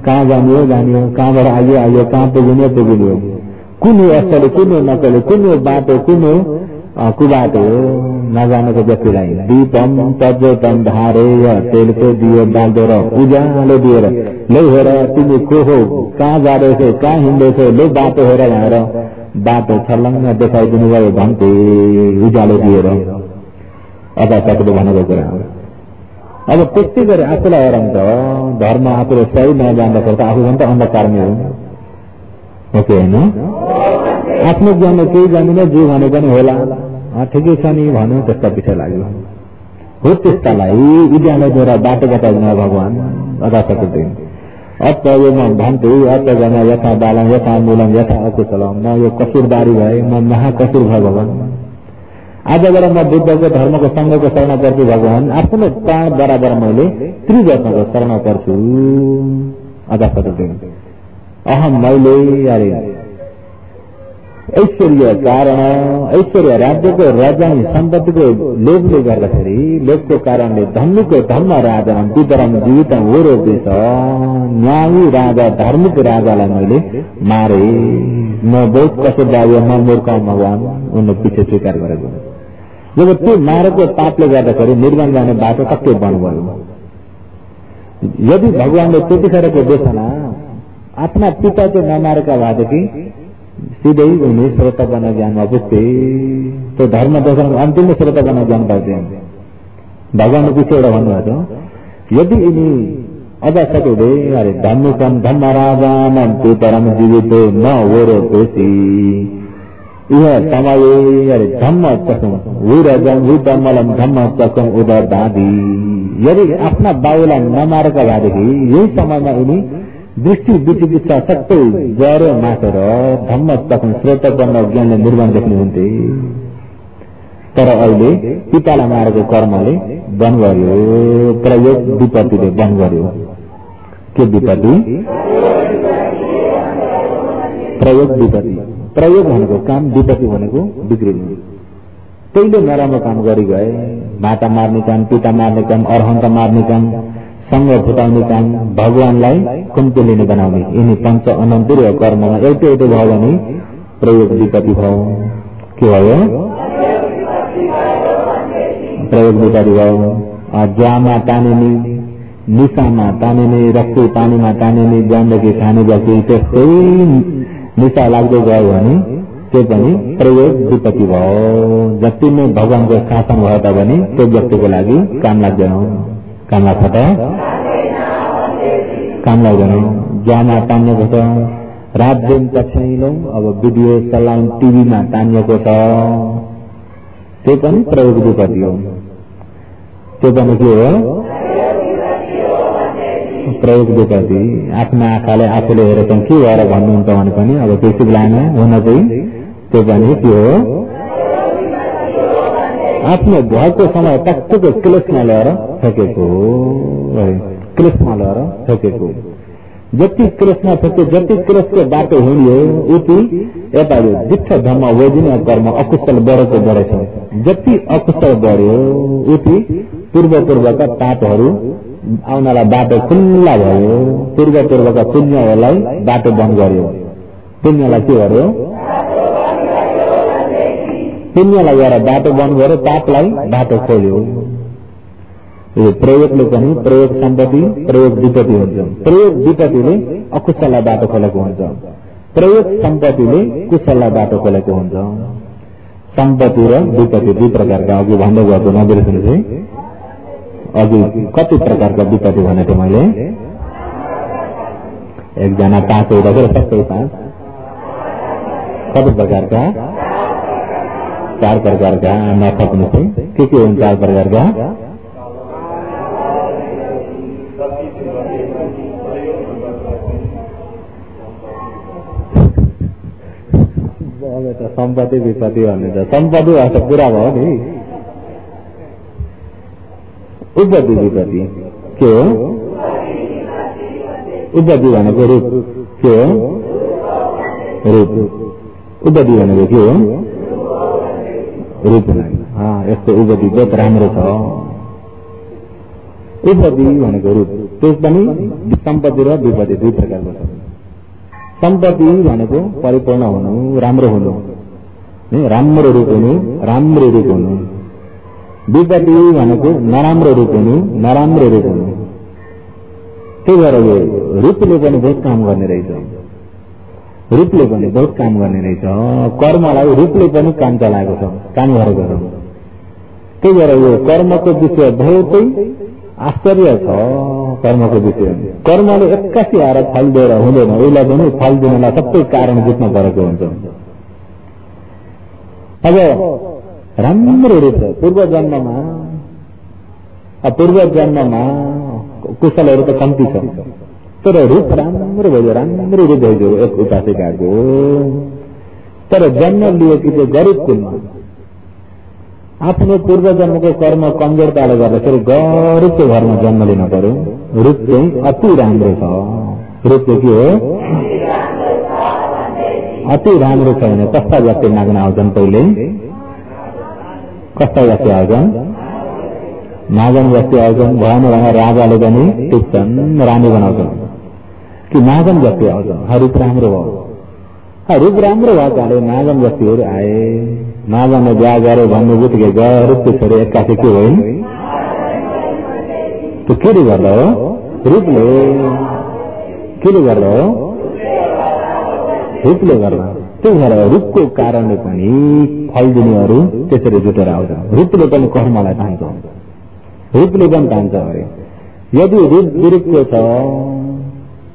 कहाँ जानियो जानियो, कहाँबाट आइयो कहाँ पुगिने पुगिने, कुन हो असली, कुन हो नकली, कुन हो बाटो, कुन हो कुबाटो नजानेको व्यक्तिलाई दीपम तज्योतम धारेय तेलको दियो बाल्दो र उज्यालो दिएर लै हेर तिमी को हो, कहाँ जाँदैछौ, कहाँ हिँड्दैछौ, लै बाटो हेर भनेर बाटो छर्लङ्ग देखाइदिनु भयो भन्थे उज्यालो दिएर। अजातशत्रुले भनेको कुरा अब त्यस्तै गरी आफूलाई हेरन्छ। धर्म आफूले सही नजान्दाखेरि त आफू त अन्धकारमै हो कि होइन? आफ्नो ज्ञानले केही जानिन, जे भने पनि होला ठिकै छ नि भन्यो, त्यस्ता पछि लाग्यो। हो त्यस्तालाई उज्यालोद्वारा बाटो बताइदिनु भगवान अजातशत्रुले। अत्ययमा भन्थे अत्ययमा यथा बालम यथा मूलम यथा अकुशलम, म यो कसुरबारी भए, म महाकसुर भयो भगवान। आजबाट म बुद्धको धर्मको सङ्घको शरण पर्छु भगवान। आफ्नो प्राण बराबर मैले त्रिदशको शरण पर्छु अजातशत्रुले। अहम मैले अरे ऐश्वर्य कारण, ऐश्वर्य राज्यको राजानी सम्पत्तिको लोभले गर्दाखेरि, लोभको कारणले धर्मको धर्म राजा वितरण जीवितम हो रोपेछ। न्यायी राजा धार्मिक राजालाई मैले मारे, म बहुत कसुरबारी, म मूर्ख भगवान। उनले पछि स्वीकार गरेको। जब त्यो मारेको पापले गर्दाखेरि निर्वाण जाने बाटो टक्कै बन्द भयो। यदि भगवानले त्यतिखेरको देशना आफ्ना पिता चाहिँ नमारेका भएदेखि सिधै उनी श्रोतपना ज्ञानमा पुग्थे। त्यो धर्म दर्शन अन्तिम श्रोतपना ज्ञान पाउँथे। भगवान्ले पछि एउटा भन्नुभएको छ, यदि यिनी अझ सकेले अरे धम्मिकम धम्मराजानम पितरम जीवितो न वरो पेशी यह समय अरे धम्म चकम विरजम वितमलम धम्म चकम उदर दादी। यदि आफ्ना बाउलाई नमारेका भएदेखि यही समयमा यिनी दृष्टि विचिकित्सा सबै ज्वरो मासेर धम्म चकम श्रोतपन्न ज्ञानले निर्माण देख्ने हुन्थे। तर अहिले पितालाई मारेको कर्मले बन गर्यो, प्रयोग विपत्तिले बन गर्यो। के विपत्ति? प्रयोग विपत्ति। प्रयोग भनेको काम, विपत्ति भनेको बिग्रिनु। पहिले नराम्रो काम गरी गए, माता मार्ने काम, पिता मार्ने काम, अर्हन्त मार्ने काम, सङ्ग फुटाउने काम, भगवानलाई कुम्चुलिने बनाउने, यिनी पञ्च अनन्तरीय कर्ममा एउटै भयो भने प्रयोग विपत्ति भयो। के भयो? प्रयोग विपत्ति भयो। ज्वामा तानिने, निशामा तानिने, रक्सी पानीमा तानिने, ज्ञानदेखि खाने व्यक्ति त्यस्तै निशा लाग्दै गयो भने त्यो पनि प्रयोग विपत्ति भयो। जति नै भगवानको शासन भयो तापनि त्यो व्यक्तिको लागि काम लाग्दैन। काम लाग्छ त? काम लाग्दैन। ज्वामा तानिएको छ, रात दिन पछिल्लो अब भिडियो चलाउन टिभीमा तानिएको छ, त्यो पनि प्रयोग विपत्ति हो। त्यो पनि के हो? प्रयोग विपत्ति। आफ्ना आँखाले आफूले हेरेर के भएर भन्नुहुन्छ भने पनि अब त्यसै बेलामा हुन चाहिँ त्यो पनि के हो? आफ्नो घरको समय टक्कै क्लेशमा ल्याएर फेकेको हो। क्लेशमा ल्याएर फेकेको। जति क्लेशमा फेक्यो, जति क्लेशको बाटो हिँड्यो उति यता जिठ्ठ धर्म वैदिन कर्म अकुशल बढेको बढेछ। जति अकुशल बढ्यो उति पूर्वका पापहरू आउनलाई बाटो खुल्ला भयो। पूर्वका पुण्यहरूलाई बाटो बन्द गर्यो। पुण्यलाई के गर्यो? पुण्यलाई गएर बाटो बन्द गर्यो, पापलाई बाटो खोल्यो। यो प्रयोगले पनि प्रयोग सम्पत्ति, प्रयोग विपत्ति हुन्छ। प्रयोग विपत्तिले अकुशललाई बाटो खोलेको हुन्छ, प्रयोग सम्पत्तिले कुशललाई बाटो खोलेको हुन्छ। सम्पत्ति र विपत्ति दुई प्रकारका अघि भन्दै गएको नबिर्सनु चाहिँ। अघि कति प्रकारका विपत्ति भनेको मैले? एकजना 5 हुँदाखेरि सबै 5। कति प्रकारका? 4 प्रकारका। नथप्नु चाहिँ के हुन् 4 प्रकारका? अब त सम्पत्ति विपत्ति भन्ने त सम्पत्ति भाषा पुरा भयो नि। उपपत्ति विपत्ति के हो? उपपत्ति भनेको रूप के हो? रूप। उपपत्ति भनेको के हो? रूप। यस्तो उपपत्ति बहुत राम्रो छ। उपपत्ति भनेको रूप। त्यस पनि सम्पत्ति र विपत्ति दुई प्रकारको छ। सम्पत्ति भनेको परिपूर्ण हुनु, राम्रो हुनु, राम्रो रूप हुनु, राम्रो रूप हुनु। विपत्ति भनेको नराम्रो रूप हुनु, नराम्रो रूप हुनु। त्यही भएर यो रूपले पनि बहुत काम गर्ने रहेछ। रूपले पनि बहुत काम गर्ने रहेछ। कर्मलाई रूपले पनि काम चलाएको छ, काम गरेको छ। त्यही भएर यो कर्मको विषय बहुतै आश्चर्य छ। कर्मको विषय कर्मले 81 आएर फल दिएर हुँदैन। उसलाई पनि फल दिनलाई सबै कारण बुझ्न परेको हुन्छ। अब राम्रो रूप पूर्व जन्ममा कुशलहरू त कम्ती छ, तर रूप राम्रो भयो, राम्रो रूप भयो एक उपासिकाको। तर जन्म लिएको चाहिँ गरिब कुलमा आफ्नो पूर्व जन्मको कर्म कमजोरताले गर्दाखेरि गरिबको घरमा जन्म लिन पर्यो। रूप चाहिँ अति राम्रो छ। रूप चाहिँ के हो? अति राम्रो छैन। कस्ता व्यक्ति माग्न आउँछन्? पहिले कस्ता व्यक्ति आउँछन्? मागन व्यक्ति आउँछन्। भएन भने राजाले पनि टिप्छन्, रानी बनाउँछन् कि मागन व्यक्ति आउँछन्। रूप राम्रो भयो। रूप राम्रो भएकाले मागन व्यक्तिहरू आए। मागनमा बिहा गरे भन्ने बित्तिकै रूपको छोरी 81 के भइन्? त्यो केले गर्दा हो? रूपले। केले गर्दा हो? रूपले गर्दा त्यो भएर रूपको कारणले पनि फल दिनेहरू त्यसरी जुटेर आउँछ। रूपले पनि कर्मलाई तान्छ, रूपले पनि तान्छ अरे। यदि रूप विरूपको छ,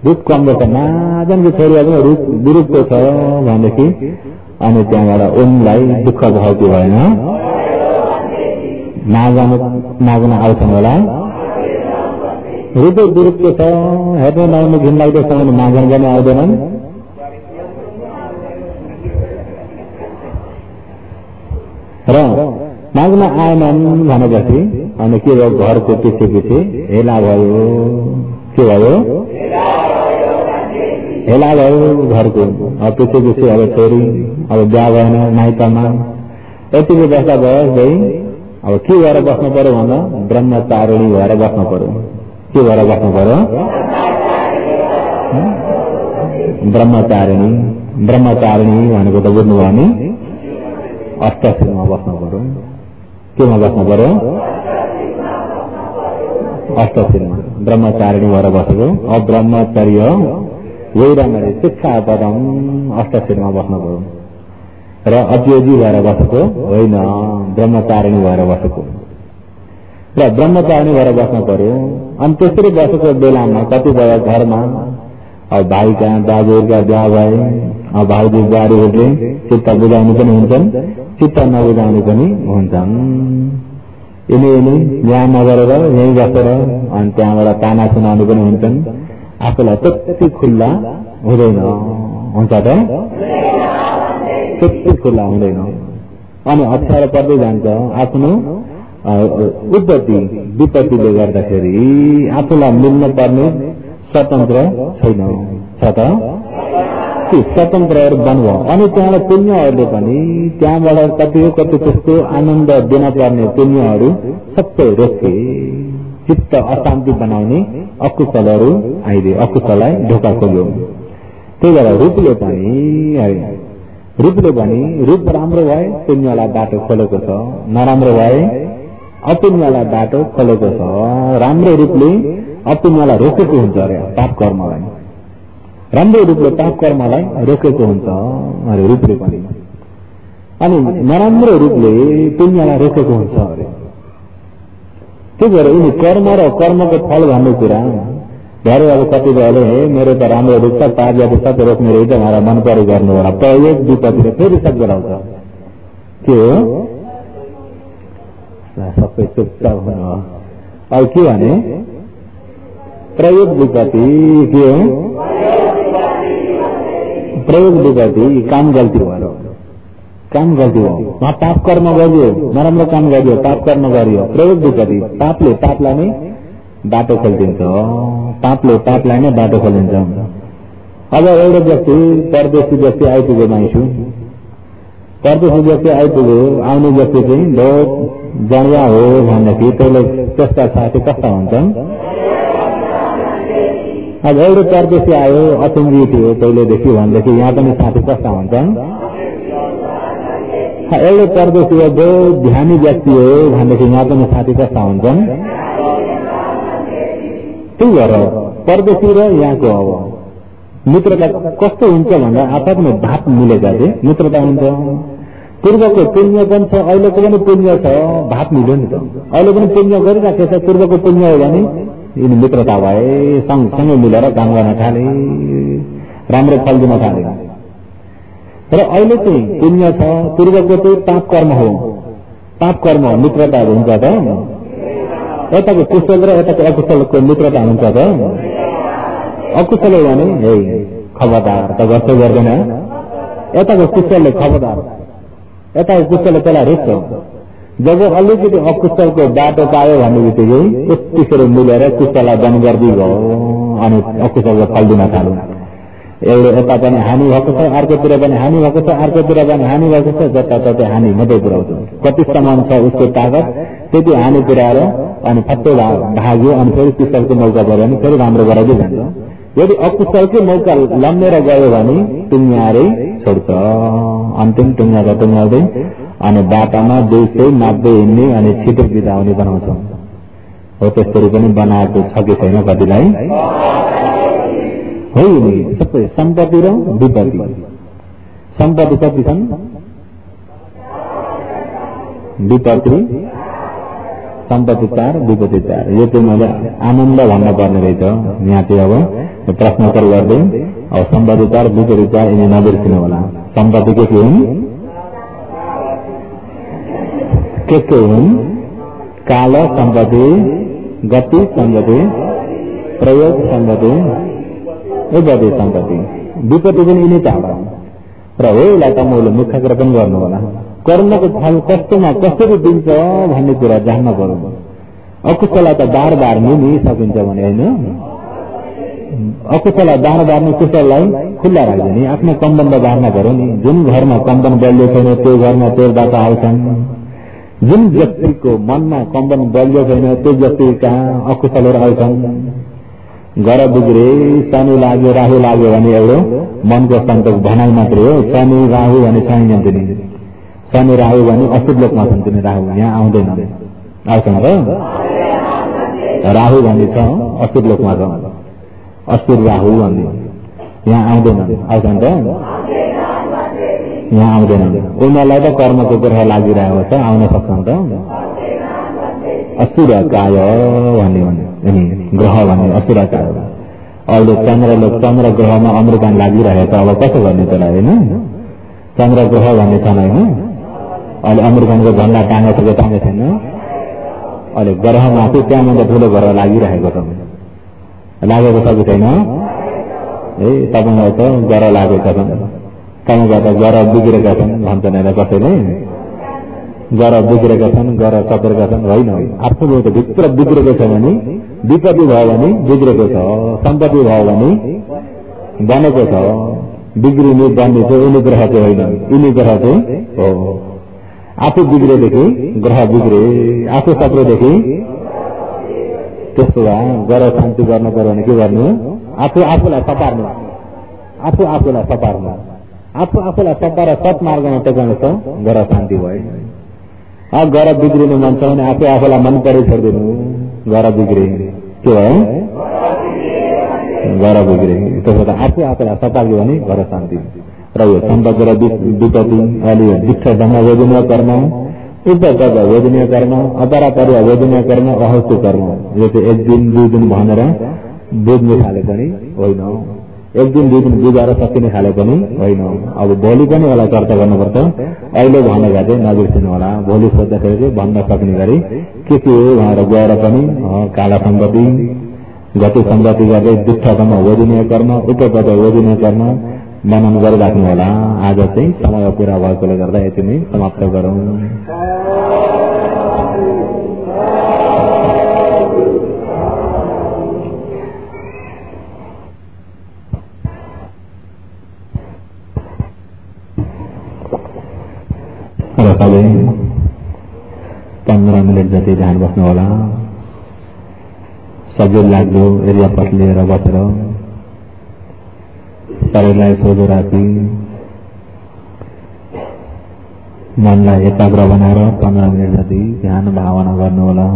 रूप कमको छ, नजानको छोरीहरू रूप विरूपको छ भनेदेखि अनि त्यहाँबाट उनलाई दुःख भौती भएन, नजान आउँछन् होला। रूप विरूपको छ, हेर्न नआउनु घिन लाग्दैछ भने नजान गर्न आउँदैनन्। र नाच्न आएनन् भनेपछि अनि के भयो, घरको पछि पछि हेला भयो। के भयो? हेला भयो घरको। अब पछि पछि अब छोरी अब बिहा भएन माइतमा, यतिको बस्दा भयो। अब के भएर बस्नु पर्यो भन्दा ब्रह्मचारिणी भएर बस्नु पर्यो। के भएर बस्नु पर्यो? ब्रह्मचारिणी। ब्रह्मचारिणी भनेको त बुझ्नुभयो नि, अष्टसिलमा बस्नु पर्यो। केमा बस्नु पर्यो? अष्टसिलमा ब्रह्मचारिणी भएर बसेको। अब ब्रह्मचर्य वैराग्य शिक्षा पदम अष्टसिलमा बस्नु पर्यो। र अद्योगी भएर बसेको होइन, ब्रह्मचारिणी भएर बसेको। र ब्रह्मचारिणी भएर बस्नु पर्यो। अनि त्यसरी बसेको बेलामा कतिपय घरमा अब भाइका दाजुहरूका बिहा भए, अब भाउजू बुहारीहरूले चित्त बुझाउनु पनि हुन्छन्, चित्त नबुझाउनु पनि हुन्छन्। यिनी यहाँ नगरेर यहीँ बसेर अनि त्यहाँबाट ताना सुनाउनु पनि हुन्छन्। आफूलाई त्यति खुल्ला हुँदैन, हुन्छ त? त्यति खुल्ला हुँदैन। अनि अप्ठ्यारो पर्दै जान्छ। आफ्नो उत्पत्ति विपत्तिले गर्दाखेरि आफूलाई मिल्न पर्ने स्वतन्त्र छैन, छ त? स्वतन्त्रहरू बन्नुभयो। अनि त्यहाँबाट पुण्यहरूले पनि त्यहाँबाट कति त्यस्तो आनन्द दिन पर्ने पुण्यहरू सबै रोके। चित्त अशान्ति बनाउने अकुशलहरू आइदिए, अकुशललाई ढोका खोल्यो। त्यही भएर रूपले पनि रूप राम्रो भए पुण्यलाई बाटो खोलेको छ, नराम्रो भए अपुण्यलाई बाटो खोलेको छ। राम्रो रूपले अपुण्यलाई रोकेको हुन्छ अरे, पाप कर्मलाई। राम्रो रूपले पाप कर्मलाई रोकेको हुन्छ अरे रूपले पनि। अनि नराम्रो रूपले पुण्यलाई रोकेको हुन्छ अरे। त्यही भएर यिनी कर्म र कर्मको फल भन्ने कुरा धेरै अब कतिजनाले मेरो त राम्रो रूप छ, पापको सबै रोक्ने रहेछ भनेर मन परि गर्नु होला। प्रयोग विपत्तिले फेरि सब गराउँछ। के हो? सबै चुपचाप हुनु। अब के भने प्रयोग विपत्ति के हो? प्रयोग विपत्ति काम गल्ती भयो, काम गल्ती भयो। वहाँ पाप कर्म गरियो, नराम्रो काम गरियो, पाप कर्म गरियो। प्रयोग विपत्ति पापले पापलाई नै बाटो खोलिदिन्छ, पापले पापलाई नै बाटो खोलिन्छ। अब एउटा व्यक्ति परदेशी व्यक्ति आइपुग्यो, माइसु परदेशी व्यक्ति आइपुग्यो, आउने व्यक्ति चाहिँ बहुत जडिया हो भनेदेखि त्यसले त्यस्ता साथी कस्ता हुन्छन्? अब एउटा परदेशी आयो, अचम्भी थियो पहिलेदेखि भनेदेखि यहाँ पनि साथी कस्ता हुन्छन्? एउटा परदेशी हो, बहुत ध्यानी व्यक्ति हो भनेदेखि यहाँ पनि साथी कस्ता हुन्छन्? त्यही भएर परदेशी र यहाँको अब मित्रता कस्तो हुन्छ भन्दा आफ्नो भात मिलेका चाहिँ मित्रता हुन्छ। पूर्वको पुण्य पनि छ, अहिलेको पनि पुण्य छ, भात मिल्यो नि त। अहिले पनि पुण्य गरिराखेको छ, पूर्वको पुण्य हो भने यिनी मित्रता भए, सँगसँगै मिलेर काम गर्न थाले, राम्रो फल दिन थाले। र अहिले चाहिँ पुण्य छ, पूर्वको चाहिँ पाप कर्म हो, पाप कर्म मित्रताहरू हुन्छ त? यताको कुशल र यताको अकुशलको मित्रता हुन्छ त? अकुशल हो भने हे खबरदार त गर्छ गर्दैन, यताको कुशलले खबरदार, यताको कुशलले त्यसलाई रोक्छ। जब अलिकति अकुशलको बाटो पायो भन्ने बित्तिकै यतिखेर मिलेर कुशललाई बन्द गरिदियो अनि अकुशलको फल दिन थाल्यो। एउटा यता पनि हानि भएको छ, अर्कोतिर पनि हानि भएको छ, अर्कोतिर पनि हानि भएको छ, जताततै हानि मात्रै पुऱ्याउँछ। कतिसम्म छ उसको ताकत त्यति हानि पुऱ्याएर अनि फट्टै भाग्यो अनि फेरि कुशलको मौका पऱ्यो भने फेरि राम्रो गराइदिइ जान्छ। यदि अकुशलकै मौका लम्बेर गयो भने टुङ्ग्याएरै छोड्छ, अन्तिम टुङ्ग्याउँदै अनि बाटामा 290 हिँड्ने अनि छिटो बिदा हुने बनाउँछ। हो त्यसरी पनि बनाएको छ कि छैन कतिलाई? हो नि सबै सम्पत्ति र विपत्ति सम्पत्ति कति छन् विपत्ति सम्पत्ति 4 विपत्ति 4 यो चाहिँ मैले आनन्द भन्न पर्ने रहेछ यहाँ चाहिँ अब प्रश्न उत्तर गर्दै अब सम्पत्ति 4 विपत्ति 4 यिनी नबिर्सिनु होला सम्पत्ति के हुन् के हुन् काल सम्पत्ति गति सम्पत्ति प्रयोग सम्पत्ति उपति सम्पत्ति विपत्ति पनि यिनी चाहन्छ र हो यसलाई त मैले मुख्य पनि गर्नु होला कर्मको फल कस्तोमा कसरी दिन्छ भन्ने कुरा जान्न पर्यो अकुशललाई त बार बार नि सकिन्छ भने हैन अकुशललाई बार बार नि कुशललाई खुल्ला राख्दैन नि आफ्नो कम्बन्द बार्न पर्यो नि जुन घरमा कम्बन बलियो छैन त्यो घरमा चोरबाट आउँछन् जुन व्यक्तिको मनमा कम्बन बलियो छैन त्यो व्यक्ति कहाँ अकुशलहरू आउँछन् घर बिग्रे शनि लाग्यो राहु लाग्यो भने एउटा मनको सन्तोष भनाइ मात्रै हो शनि राहु भने चाहिन्छ नि शनि राहु भने अशुभ लोकमा छन् तिनी राहु यहाँ आउँदैन आउँछन् र राहु भन्ने छ अशुभ लोकमा छ असुर राहु भन्ने यहाँ आउँदैन आउँछन् त यहाँ आउँदैन उनीहरूलाई त कर्मको ग्रह लागिरहेको छ आउन सक्छन् त असुर काय भन्ने ग्रह भन्ने असुर काय अहिले चन्द्र ग्रहमा अमृतन लागिरहेको छ अब कसो गर्ने त्यसलाई होइन चन्द्र ग्रह भन्ने छन् होइन अहिले अमृतनको झन्डा टाँगेको छैन अहिले ग्रहमा चाहिँ त्यहाँभन्दा ठुलो ग्रह लागिरहेको छ लागेको छ कि छैन ए तपाईँलाई त ग्रह लागेका छन् तपाईँको त ग्रह बिग्रेका छन् भन्छन् होइन कसैले ग्रह बिग्रेका छन् ग्रह सतर्का छन् होइन आफ्नो त भित्र बिग्रेको छ भने विपत्ति भयो भने बिग्रेको छ सम्पत्ति भयो भने बनेको छ बिग्रिने बन्ने चाहिँ यिनी ग्रह चाहिँ होइन यिनी ग्रह चाहिँ हो आफू बिग्रेदेखि ग्रह बिग्रे आफू सत्रेदेखि त्यस्तो भए ग्रह शान्ति गर्नु पर्यो भने के गर्नु आफूलाई सपार्नु आफू आफूलाई सपार्नु आफूलाई सपाएर सत्मार्गमा टेकाउनु छ ग्रह शान्ति भयो ग्रह बिग्रिनु मन छ भने आफू आफूलाई मन परे छोडिदिनु ग्रह बिग्रे के भयो ग्रह बिग्रे त्यसो त आफू आफूलाई सपार्यो भने ग्रह शान्ति र यो सम्पत्ति र विपत्ति अहिले दीक्षा ढङ्ग वेदनीय कर्म उपगत वेदनीय कर्म अपरापरि वेदनीय कर्म अहस्तु कर्म यो चाहिँ 1 दिन 2 दिन भनेर बुझ्ने खाले पनि होइन 1 दिन 2 दिन बुझाएर सकिने खाले पनि होइन अब भोलि पनि होला चर्चा गर्नुपर्छ अहिले भनेका चाहिँ नबिर्सिनु होला भोलि सोद्धाखेरि चाहिँ भन्न सक्ने गरी के हो भनेर गएर पनि काला सम्पत्ति गति सम्पत्ति गर्दै दीक्षा ढङ्ग वेदनीय कर्म उपगत वेदनीय कर्म मनन गरिराख्नु होला आज चाहिँ समय पूरा भएकोले गर्दा यति नै समाप्त गरौँ र सबै 15 मिनट जति ध्यान बस्नु होला सजिलो लाग्दो एरिया पट लिएर बसेर शरीरलाई सोझो राखी मनलाई एकाग्र बनाएर 15 मिनट जति ध्यान भावना गर्नु होला